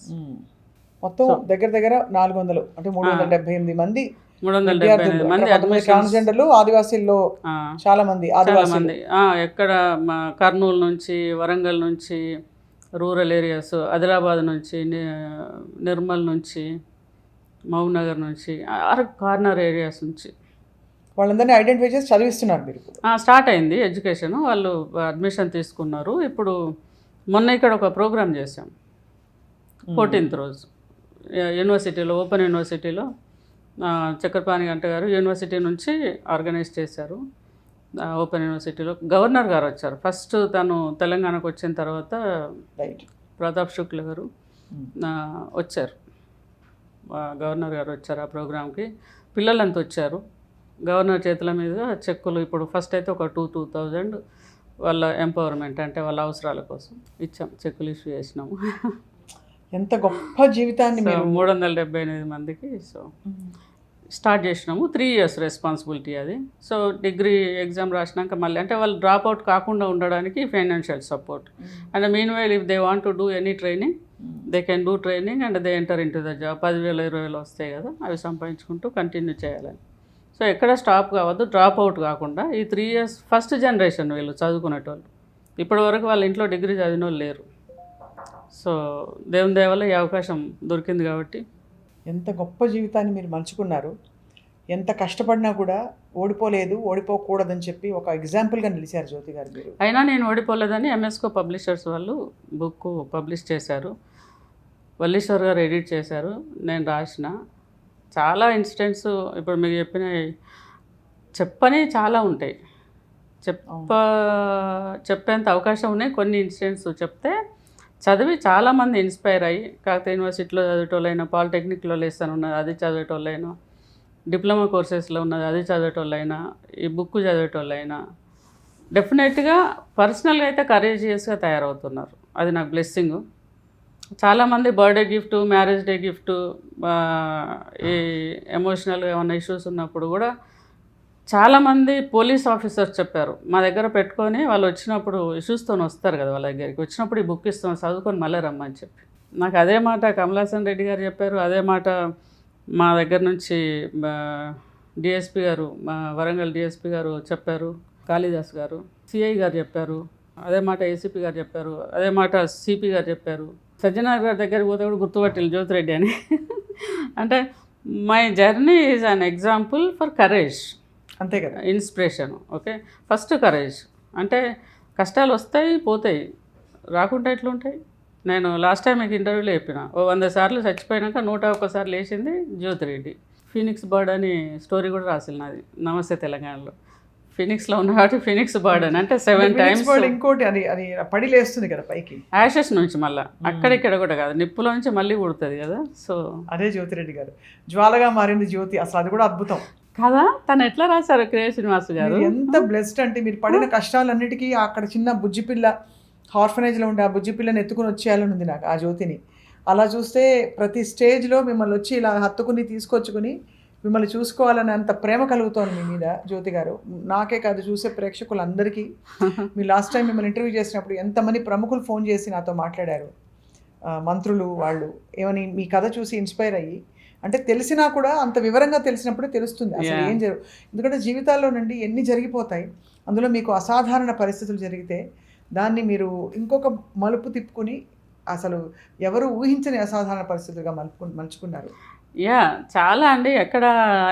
Speaker 2: మొత్తం దగ్గర 400 అంటే 378 మంది
Speaker 3: 378 మంది
Speaker 2: ట్రాన్స్జెండర్లు ఆదివాసీల్లో చాలా మంది.
Speaker 3: ఎక్కడ కర్నూలు నుంచి, వరంగల్ నుంచి, రూరల్ ఏరియాస్, ఆదిలాబాద్ నుంచి, నిర్మల్ నుంచి, మహబూబ్నగర్ నుంచి, కార్నర్ ఏరియాస్ నుంచి
Speaker 2: వాళ్ళందరినీ ఐడెంటిఫై చేసి చదివిస్తున్నారు మీరు.
Speaker 3: స్టార్ట్ అయింది ఎడ్యుకేషన్, వాళ్ళు అడ్మిషన్ తీసుకున్నారు. ఇప్పుడు మొన్న ఇక్కడ ఒక ప్రోగ్రామ్ చేసాం 14th రోజు యూనివర్సిటీలో, ఓపెన్ యూనివర్సిటీలో. చక్రపాణి గంట గారు యూనివర్సిటీ నుంచి ఆర్గనైజ్ చేశారు. ఓపెన్ యూనివర్సిటీలో గవర్నర్ గారు వచ్చారు. ఫస్ట్ తను తెలంగాణకు వచ్చిన తర్వాత ప్రతాప్ శుక్ల గారు వచ్చారు, గవర్నర్ గారు వచ్చారు ఆ ప్రోగ్రామ్కి. పిల్లలంతా వచ్చారు. గవర్నర్ చేతుల మీదుగా చెక్కులు ఇప్పుడు ఫస్ట్ అయితే ఒక 2,000 వాళ్ళ ఎంపవర్మెంట్ అంటే వాళ్ళ అవసరాల కోసం ఇచ్చాం, చెక్కులు ఇష్యూ చేసినాము.
Speaker 2: ఎంత గొప్ప జీవితాన్ని
Speaker 3: 378 మందికి. సో స్టార్ట్ చేసినాము. 3 years రెస్పాన్సిబిలిటీ అది. సో డిగ్రీ ఎగ్జామ్ రాసినాక మళ్ళీ అంటే వాళ్ళు డ్రాప్ అవుట్ కాకుండా ఉండడానికి financial support. And mean while if they want to do any training they can do training and they enter in to the job. 10,000-20,000 వస్తాయి కదా, అవి సంపాదించుకుంటూ కంటిన్యూ చేయాలని. సో ఎక్కడ స్టాప్ కావద్దు, డ్రాప్ అవుట్ కాకుండా. ఈ 3 years ఫస్ట్ జనరేషన్ వీళ్ళు చదువుకునేటోళ్ళు. ఇప్పటివరకు వాళ్ళ ఇంట్లో డిగ్రీ చదివిన వాళ్ళు లేరు. సో దేవుని దయ వల్ల ఈ అవకాశం దొరికింది కాబట్టి.
Speaker 2: ఎంత గొప్ప జీవితాన్ని మీరు మలుచుకున్నారు. ఎంత కష్టపడినా కూడా ఓడిపోలేదు, ఓడిపోకూడదని చెప్పి ఒక ఎగ్జాంపుల్గా నిలిచారు జ్యోతి గారు మీరు.
Speaker 3: అయినా నేను ఓడిపోలేదని ఎంఎస్కో పబ్లిషర్స్ వాళ్ళు బుక్ పబ్లిష్ చేశారు. వల్లీశ్వర్ గారు ఎడిట్ చేశారు, నేను రాసిన. చాలా ఇన్సిడెంట్స్ ఇప్పుడు మీకు చెప్పని చాలా ఉంటాయి, చెప్పేంత అవకాశం ఉన్నాయి. కొన్ని ఇన్సిడెంట్స్ చెప్తే చదివి చాలామంది ఇన్స్పైర్ అయ్యి, కాకపోతే యూనివర్సిటీలో చదివేటోళ్ళైనా, పాలిటెక్నిక్లో లెసన్ ఉన్నది అది చదివేటోళ్ళైనా, డిప్లొమా కోర్సెస్లో ఉన్నది అది చదివేటోళ్ళైనా, ఈ బుక్ చదివేటోళ్ళైనా డెఫినెట్గా పర్సనల్గా అయితే కరేజియస్గా తయారవుతున్నారు. అది నాకు బ్లెస్సింగ్. చాలామంది birthday gift, marriage day gift, ఈ ఎమోషనల్గా ఏమైనా ఇష్యూస్ ఉన్నప్పుడు కూడా చాలామంది పోలీస్ ఆఫీసర్స్ చెప్పారు, మా దగ్గర పెట్టుకొని వాళ్ళు వచ్చినప్పుడు ఇష్యూస్తో వస్తారు కదా, వాళ్ళ దగ్గరికి వచ్చినప్పుడు ఈ బుక్ ఇస్తాం చదువుకొని మళ్ళీ రమ్మని చెప్పి. నాకు అదే మాట కమలాసన్ రెడ్డి గారు చెప్పారు, అదే మాట మా దగ్గర నుంచి డిఎస్పి గారు, మా వరంగల్ డిఎస్పి గారు చెప్పారు, కాళిదాస్ గారు, సిఐ గారు చెప్పారు, అదే మాట ఏసీపీ గారు చెప్పారు, అదే మాట సిపి గారు చెప్పారు. సజ్జనార్ గారి దగ్గరికి పోతే కూడా గుర్తుపట్టిల్లు జ్యోతిరెడ్డి అని. అంటే my journey is an example for courage,
Speaker 2: అంతే కదా,
Speaker 3: ఇన్స్పిరేషన్. Okay, first courage. అంటే కష్టాలు వస్తాయి పోతాయి, రాకుండా ఎట్లుంటాయి. నేను లాస్ట్ టైం మీకు ఇంటర్వ్యూలో చెప్పిన, 100 సార్లు చచ్చిపోయినాక 101 సార్లు లేచింది జ్యోతిరెడ్డి. ఫీనిక్స్ బర్డ్ అని స్టోరీ కూడా రాసిల్ నాది నమస్తే తెలంగాణలో. ఫినిక్స్లో ఉన్న కాబట్టి ఫినిక్స్ బర్డ్ అంటే 7 times
Speaker 2: ఇంకోటి అది అది పడి లేస్తుంది కదా పైకి,
Speaker 3: యాషెస్ నుంచి మళ్ళీ అక్కడిక్కడ కూడా కాదు, నిప్పులో నుంచి మళ్ళీ పుడుతుంది కదా. సో
Speaker 2: అదే జ్యోతిరెడ్డి గారు, జ్వాలగా మారింది జ్యోతి, అసలు అది కూడా అద్భుతం
Speaker 3: కదా. తను ఎట్లా రాశారు కే శ్రీనివాస్ గారు.
Speaker 2: మీరు ఎంత బ్లెస్డ్ అంటే మీరు పడిన కష్టాలన్నిటికీ అక్కడ చిన్న బుజ్జిపిల్ల హార్ఫనేజ్లో ఉండే ఆ బుజ్జిపిల్లని ఎత్తుకుని వచ్చేయాలని ఉంది నాకు ఆ జ్యోతిని. అలా చూస్తే ప్రతి స్టేజ్లో మిమ్మల్ని వచ్చి ఇలా హత్తుకుని తీసుకొచ్చుకుని మిమ్మల్ని చూసుకోవాలని అంత ప్రేమ కలుగుతోంది మీ మీద జ్యోతి గారు. నాకే కాదు, చూసే ప్రేక్షకులందరికీ. మీ లాస్ట్ టైం మిమ్మల్ని ఇంటర్వ్యూ చేసినప్పుడు ఎంతమంది ప్రముఖులు ఫోన్ చేసి నాతో మాట్లాడారు, మంత్రులు వాళ్ళు ఏమని మీ కథ చూసి ఇన్స్పైర్ అయ్యి, అంటే తెలిసినా కూడా అంత వివరంగా తెలిసినప్పుడే తెలుస్తుంది అసలు ఏం ఎందుకంటే జీవితాల్లో నుండి ఎన్ని జరిగిపోతాయి, అందులో మీకు అసాధారణ పరిస్థితులు జరిగితే దాన్ని మీరు ఇంకొక మలుపు తిప్పుకొని అసలు ఎవరు ఊహించని అసాధారణ పరిస్థితులుగా మలుచుకున్నారు.
Speaker 3: చాలా అండి. ఎక్కడ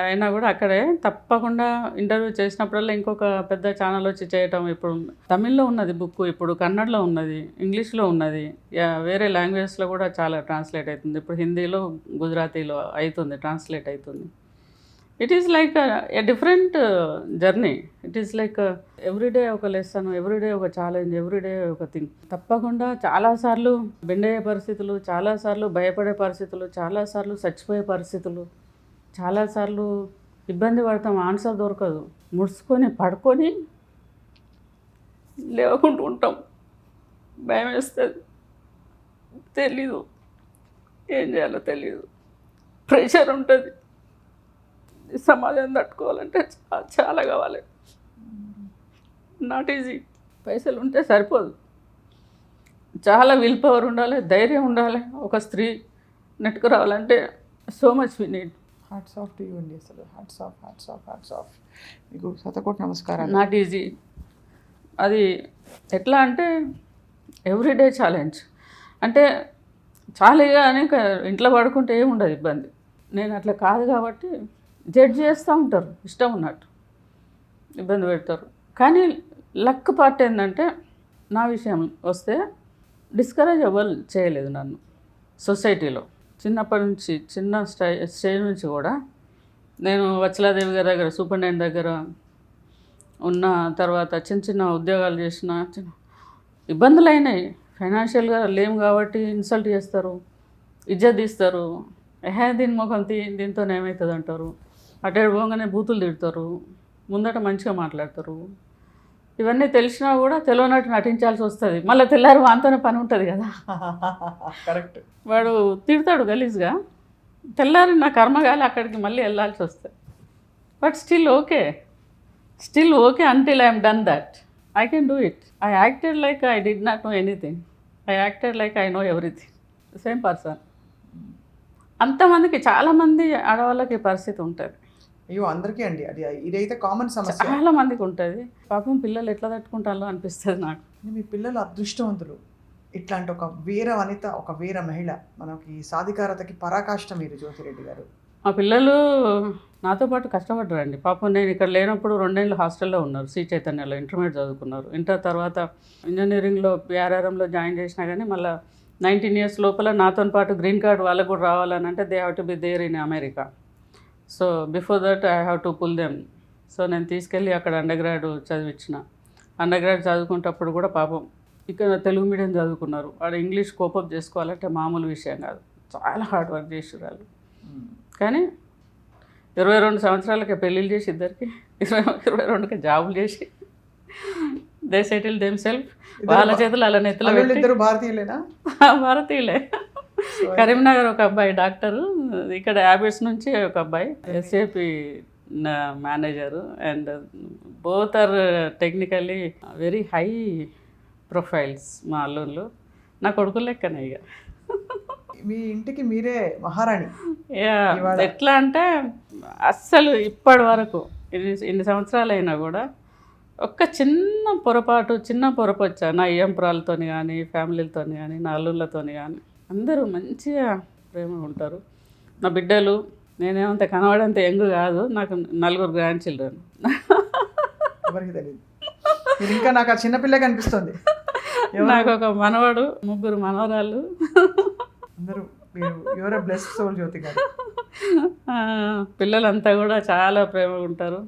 Speaker 3: అయినా కూడా అక్కడే తప్పకుండా ఇంటర్వ్యూ చేసినప్పుడల్లా ఇంకొక పెద్ద ఛానల్ వచ్చి చేయటం. ఇప్పుడు తమిళ్లో ఉన్నది బుక్, ఇప్పుడు కన్నడలో ఉన్నది, ఇంగ్లీష్లో ఉన్నది, వేరే లాంగ్వేజెస్లో కూడా చాలా ట్రాన్స్లేట్ అవుతుంది. ఇప్పుడు హిందీలో, గుజరాతీలో అవుతుంది, ట్రాన్స్లేట్ అవుతుంది. It is like a different journey. It is like everyday ఒక లెసన్, ఎవ్రీడే ఒక ఛాలెంజ్, ఎవ్రీడే ఒక థింగ్. తప్పకుండా చాలాసార్లు బెండయ్యే పరిస్థితులు, చాలాసార్లు భయపడే పరిస్థితులు, చాలాసార్లు చచ్చిపోయే పరిస్థితులు, చాలాసార్లు ఇబ్బంది పడతాం, ఆన్సర్ దొరకదు, ముడుచుకొని పడుకొని లేవకుండా ఉంటాం, భయం వేస్తుంది, తెలీదు ఏం చేయాలో తెలీదు, ప్రెషర్ ఉంటుంది. సమాజం తట్టుకోవాలంటే చాలా కావాలి, నాట్ ఈజీ. పైసలు ఉంటే సరిపోదు, చాలా విల్ పవర్ ఉండాలి, ధైర్యం ఉండాలి. ఒక స్త్రీ నెట్టుకు రావాలంటే so much we need.
Speaker 2: Hats off to you అండి, అసలు hats off hats off hats off మీకు శతకోటి నమస్కారాలు.
Speaker 3: Not easy. అది ఎట్లా అంటే ఎవ్రీడే ఛాలెంజ్. అంటే చాలీగా అని ఇంట్లో పడుకుంటే ఏముండదు ఇబ్బంది. నేను అట్లా కాదు కాబట్టి జడ్జ్ చేస్తూ ఉంటారు, ఇష్టం ఉన్నట్టు ఇబ్బంది పెడతారు. కానీ లక్ పార్ట్ ఏంటంటే నా విషయం వస్తే డిస్కరేజ్ అవ్వాలి చేయలేదు నన్ను సొసైటీలో. చిన్నప్పటి నుంచి చిన్న స్టేజ్ నుంచి కూడా నేను వత్సలాదేవి గారి దగ్గర, సూపరింటెండెంట్ దగ్గర ఉన్న తర్వాత చిన్న చిన్న ఉద్యోగాలు చేసిన, ఇబ్బందులు అయినాయి. ఫైనాన్షియల్గా లేము కాబట్టి ఇన్సల్ట్ చేస్తారు, ఇజ్జత్ తీస్తారు, దీని ముఖం దీంతో ఏమవుతుంది అంటారు, అటు పోగానే బూతులు తిడతారు, ముందట మంచిగా మాట్లాడతారు. ఇవన్నీ తెలిసినా కూడా తెలియనట్టు నటించాల్సి వస్తుంది. మళ్ళీ తెల్లారి వాంతోనే పని ఉంటుంది కదా.
Speaker 2: కరెక్ట్.
Speaker 3: వాడు తిడతాడు గలీజ్గా, తెల్లారి నా కర్మగాలి అక్కడికి మళ్ళీ వెళ్ళాల్సి వస్తుంది. But still okay until I'm done that. I can do it. I acted like I did not know anything. I acted like I know everything. Same person. అంతమందికి, చాలామంది ఆడవాళ్ళకి పరిస్థితి ఉంటుంది.
Speaker 2: అయ్యో అందరికీ అండి, అది ఇదైతే కామన్ సమస్య,
Speaker 3: చాలా మందికి ఉంటుంది. పాపం పిల్లలు ఎట్లా తట్టుకుంటారో అనిపిస్తుంది నాకు.
Speaker 2: మీ పిల్లలు అదృష్టవంతులు. ఇట్లాంటి ఒక వీర వనిత, ఒక వీర మహిళ, మనకి సాధికారతకి పరాకాష్ట మీరు జ్యోతిరెడ్డి గారు.
Speaker 3: మా పిల్లలు నాతో పాటు కష్టపడ్డారండి. పాపం నేను ఇక్కడ లేనప్పుడు 2 ఏళ్ళు హాస్టల్లో ఉన్నారు, శ్రీ చైతన్యలో ఇంటర్మీడియట్ చదువుకున్నారు. ఇంటర్ తర్వాత ఇంజనీరింగ్లో PRRMలో జాయిన్ చేసినా కానీ మళ్ళీ 19 years లోపల నాతో పాటు గ్రీన్ కార్డ్ వాళ్ళకు కూడా రావాలని అంటే they have to be there in America. So before that I have to pull them. So నేను తీసుకెళ్ళి అక్కడ అండర్గ్రాడ్ చదివించిన. అండర్గ్రాడ్ చదువుకునేటప్పుడు కూడా పాపం ఇక్కడ తెలుగు మీడియం చదువుకున్నారు. వాడు ఇంగ్లీష్ కోపప్ చేసుకోవాలంటే మామూలు విషయం కాదు, చాలా హార్డ్ వర్క్ చేసారు వాళ్ళు. కానీ 22 సంవత్సరాలకే పెళ్ళిళ్ళు చేసి ఇద్దరికి 22కి జాబులు చేసి దే సెటిల్ దెమ్ సెల్ఫ్. వాళ్ళ చేతులు అలా నెత్తిలో పెట్టి.
Speaker 2: భారతీయులేనా?
Speaker 3: భారతీయులే. కరీంనగర్ ఒక అబ్బాయి డాక్టరు, ఇక్కడ హ్యాబిట్స్ నుంచి ఒక అబ్బాయి SAP manager. And both are technically very high profiles. మా అల్లుళ్ళు నా కొడుకులు లెక్కనే. ఇక
Speaker 2: మీ ఇంటికి మీరే మహారాణి.
Speaker 3: ఎట్లా అంటే అస్సలు ఇప్పటి వరకు ఇన్ని సంవత్సరాలు అయినా కూడా ఒక్క చిన్న పొరపొచ్చా నా ఈయంపురాలతో కానీ, ఫ్యామిలీలతో కానీ, నా అల్లుళ్ళతో కానీ అందరూ మంచిగా ప్రేమగా ఉంటారు. నా బిడ్డలు, నేనేమంత కనబడంత యంగ్ కాదు, నాకు 4 గ్రాండ్ చిల్డ్రన్.
Speaker 2: ఎవరికి తెలియదు, ఇంకా నాకు ఆ చిన్నపిల్ల కనిపిస్తుంది.
Speaker 3: నాకు ఒక మనవడు, 3 మనవరాళ్ళు.
Speaker 2: అందరూ యువర్ ఎ బ్లెస్డ్ సోల్ జ్యోతి గారు.
Speaker 3: పిల్లలంతా కూడా చాలా ప్రేమగా ఉంటారు.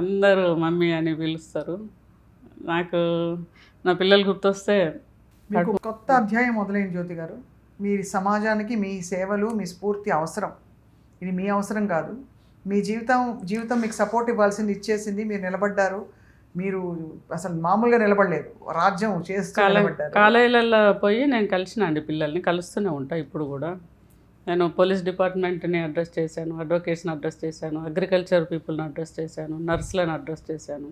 Speaker 3: అందరూ మమ్మీ అని పిలుస్తారు. నాకు నా పిల్లలు గుర్తొస్తే
Speaker 2: మీకు కొత్త అధ్యాయం మొదలైంది జ్యోతి గారు. మీ సమాజానికి మీ సేవలు, మీ స్ఫూర్తి అవసరం. ఇది మీ అవసరం కాదు, మీ జీవితం మీకు సపోర్ట్ ఇవ్వాల్సింది ఇచ్చేసింది. మీరు నిలబడ్డారు. మీరు అసలు మామూలుగా నిలబడలేదు, రాజ్యం చేస్తూ నిలబడ్డారు.
Speaker 3: కాలేజీలలో పోయి నేను కలిసిన అండి పిల్లల్ని, కలుస్తూనే ఉంటా ఇప్పుడు కూడా. నేను పోలీస్ డిపార్ట్మెంట్ని అడ్రస్ చేశాను, అడ్వకేట్స్ని అడ్రస్ చేశాను, అగ్రికల్చర్ పీపుల్ని అడ్రస్ చేశాను, నర్సులను అడ్రస్ చేశాను.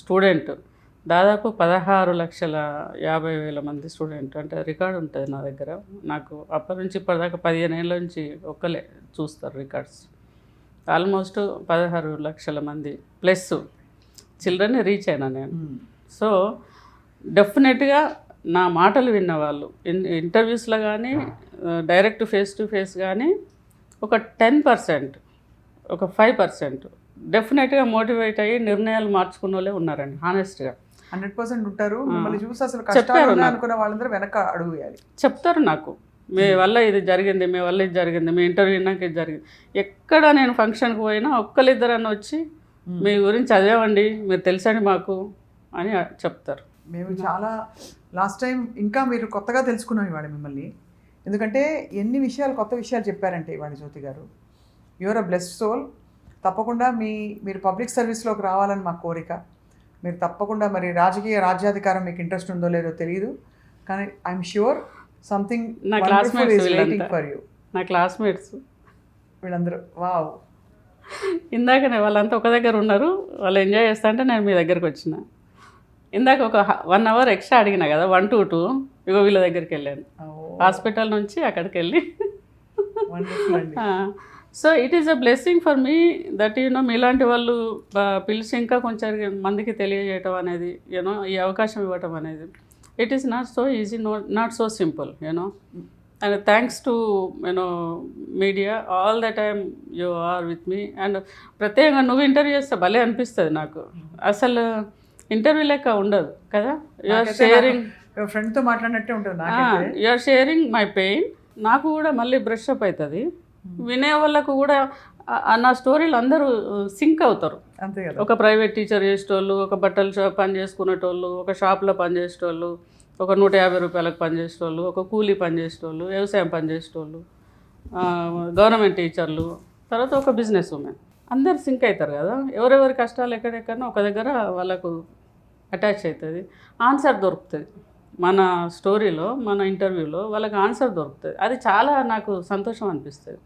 Speaker 3: స్టూడెంట్ దాదాపు 16,50,000 మంది స్టూడెంట్, అంటే రికార్డు ఉంటుంది నా దగ్గర. నాకు అప్పటి నుంచి ఇప్పటిదాకా 15 ఏళ్ళ నుంచి ఒక్కలే చూస్తారు రికార్డ్స్. ఆల్మోస్ట్ 16 లక్షల మంది ప్లస్ చిల్డ్రన్ని రీచ్ అయినా నేను. సో డెఫినెట్గా నా మాటలు విన్నవాళ్ళు ఇంటర్వ్యూస్లో కానీ డైరెక్ట్ ఫేస్ టు ఫేస్ కానీ ఒక 10%, ఒక 5% డెఫినెట్గా మోటివేట్ అయ్యి నిర్ణయాలు మార్చుకున్న వాళ్ళే ఉన్నారండి. హానెస్ట్గా
Speaker 2: 100% ఉంటారు. మిమ్మల్ని చూసి అసలు కష్టాలు అనుకున్న వాళ్ళందరూ వెనక అడుగు వేయాలి.
Speaker 3: చెప్తారు నాకు, మీ వల్ల ఇది జరిగింది, మీ వల్ల ఇది జరిగింది, మీ ఇంటర్వ్యూ విన్నాక ఇది జరిగింది. ఎక్కడ నేను ఫంక్షన్కి పోయినా ఒక్కరిద్దరన్నా వచ్చి మీ గురించి చదివామండి, మీరు తెలుసండి మాకు అని చెప్తారు.
Speaker 2: మేము చాలా లాస్ట్ టైం ఇంకా మీరు కొత్తగా తెలుసుకున్నాం ఇవాళ మిమ్మల్ని. ఎందుకంటే ఎన్ని విషయాలు, కొత్త విషయాలు చెప్పారంటే ఇవాళ జ్యోతి గారు. Your a blessed soul. తప్పకుండా మీరు పబ్లిక్ సర్వీస్లోకి రావాలని మా కోరిక. మీరు తప్పకుండా మరి రాజ్యాధికారం మీకు ఇంట్రెస్ట్ ఉందో లేదో తెలియదు, కానీ I'm sure something wonderful is waiting for you.
Speaker 3: నా క్లాస్మేట్స్
Speaker 2: వీళ్ళందరూ వావ్.
Speaker 3: ఇందాకనే వాళ్ళంతా ఒక దగ్గర ఉన్నారు, వాళ్ళు ఎంజాయ్ చేస్తా అంటే నేను మీ దగ్గరికి వచ్చిన. ఇందాక ఒక 1 అవర్ ఎక్స్ట్రా అడిగినా కదా, 1 to 2 ఇగో వీళ్ళ దగ్గరికి వెళ్ళాను. హాస్పిటల్ నుంచి అక్కడికి వెళ్ళి. So it is a blessing for me that మీలాంటి వాళ్ళు పిలిచి ఇంకా కొంచెం మందికి తెలియజేయటం అనేది, ఈ అవకాశం ఇవ్వటం అనేది, it is not so easy, not so simple, and thanks to media all the time you are with me. And ప్రత్యేకంగా నువ్వు ఇంటర్వ్యూ చేస్తే భలే అనిపిస్తుంది నాకు. అసలు ఇంటర్వ్యూ లెక్క ఉండదు కదా, యూఆర్ షేరింగ్,
Speaker 2: ఫ్రెండ్తో మాట్లాడినట్టే ఉంటుంది.
Speaker 3: You're sharing my pain. నాకు కూడా మళ్ళీ బ్రష్ అప్ అవుతుంది, వినే వాళ్ళకు కూడా నా స్టోరీలు అందరూ సింక్ అవుతారు.
Speaker 2: అంతే కదా.
Speaker 3: ఒక ప్రైవేట్ టీచర్ చేసేటోళ్ళు, ఒక బట్టల షాప్ పని చేసుకునేటోళ్ళు, ఒక షాప్లో పని చేసేటోళ్ళు, ఒక 150 రూపాయలకు పని చేసేటోళ్ళు, ఒక కూలీ పని చేసేటోళ్ళు, వ్యవసాయం పని చేసేటోళ్ళు, గవర్నమెంట్ టీచర్లు, తర్వాత ఒక బిజినెస్ ఉమెన్, అందరు సింక్ అవుతారు కదా. ఎవరెవరి కష్టాలు ఎక్కడెక్కడో ఒక దగ్గర వాళ్ళకు అటాచ్ అవుతుంది, ఆన్సర్ దొరుకుతుంది. మన స్టోరీలో, మన ఇంటర్వ్యూలో వాళ్ళకి ఆన్సర్ దొరుకుతుంది. అది చాలా నాకు సంతోషం అనిపిస్తుంది.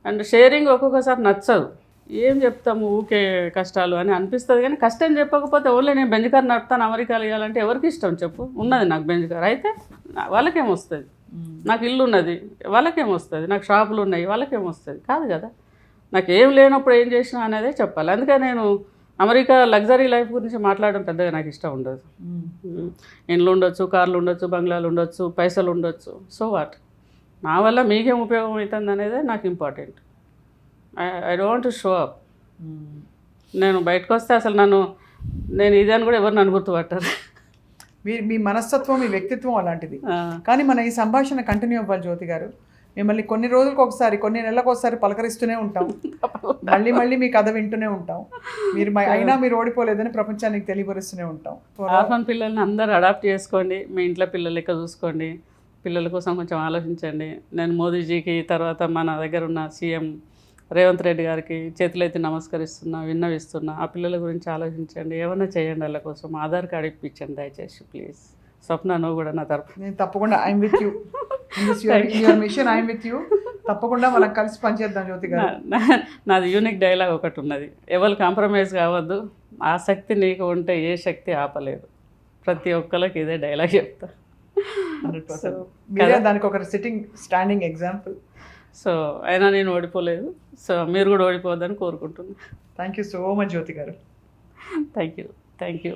Speaker 3: అండ్ షేరింగ్ ఒక్కొక్కసారి నచ్చదు, ఏం చెప్తాము ఊకే కష్టాలు అని అనిపిస్తుంది, కానీ కష్టం చెప్పకపోతే ఓన్లీ నేను బెంజ్ కార్ నడుపుతాను అమెరికాలో ఇవ్వాలంటే ఎవరికి ఇష్టం చెప్పు? ఉన్నది నాకు బెంజ్ కార్, అయితే వాళ్ళకేమొస్తుంది? నాకు ఇల్లు ఉన్నది, వాళ్ళకేమొస్తుంది? నాకు షాపులు ఉన్నాయి, వాళ్ళకేమొస్తుంది? కాదు కదా. నాకు ఏం లేనప్పుడు ఏం చేసినా అనేదే చెప్పాలి. అందుకే నేను అమెరికా లగ్జరీ లైఫ్ గురించి మాట్లాడడం పెద్దగా నాకు ఇష్టం ఉండదు. ఇండ్లు ఉండొచ్చు, కార్లు ఉండొచ్చు, బంగ్లాలు ఉండొచ్చు, పైసలు ఉండొచ్చు, సో వాట్, నా వల్ల మీకేం ఉపయోగం అవుతుంది అనేదే నాకు important. I don't to show up. నేను బయటకు వస్తే అసలు నేను ఇది అని కూడా ఎవరు నన్ను గుర్తుపట్టారు.
Speaker 2: మీ మనస్తత్వం, మీ వ్యక్తిత్వం అలాంటిది. కానీ మన ఈ సంభాషణ కంటిన్యూ అవ్వాలి జ్యోతి గారు. మిమ్మల్ని కొన్ని రోజులకు ఒకసారి, కొన్ని నెలలకు ఒకసారి పలకరిస్తూనే ఉంటాం, మళ్ళీ మీ కథ వింటూనే ఉంటాం. అయినా మీరు ఓడిపోలేదని ప్రపంచానికి తెలియపరుస్తూనే ఉంటాం.
Speaker 3: ఆర్ఫన్ పిల్లల్ని అందరూ అడాప్ట్ చేసుకోండి, మీ ఇంట్లో పిల్లలు లెక్క చూసుకోండి, పిల్లల కోసం కొంచెం ఆలోచించండి. నేను మోదీజీకి, తర్వాత మన దగ్గర ఉన్న సీఎం రేవంత్ రెడ్డి గారికి చేతులైతే నమస్కరిస్తున్నా, విన్నవిస్తున్నా. ఆ పిల్లల గురించి ఆలోచించండి, ఏమన్నా చేయండి, వాళ్ళ కోసం ఆధార్ కార్డు ఇప్పించండి దయచేసి ప్లీజ్. స్వప్న, నువ్వు కూడా నా తరపు.
Speaker 2: నేను తప్పకుండా I'm with you your mission, I'm with you. తప్పకుండా మనం కలిసి పనిచేద్దాం జ్యోతి గారు.
Speaker 3: నాది యూనిక్ డైలాగ్ ఒకటి ఉన్నది, ఎవరు కాంప్రమైజ్ కావద్దు, ఆ శక్తి నీకు ఉంటే ఏ శక్తి ఆపలేదు. ప్రతి ఒక్కరికి ఇదే డైలాగ్ చెప్తా.
Speaker 2: 100%. దానికి ఒక స్టాండింగ్ ఎగ్జాంపుల్.
Speaker 3: సో అయినా నేను ఓడిపోలేదు, సో మీరు కూడా ఓడిపోవద్దని కోరుకుంటున్నాను.
Speaker 2: థ్యాంక్ యూ సో మచ్ జ్యోతి గారు.
Speaker 3: Thank you.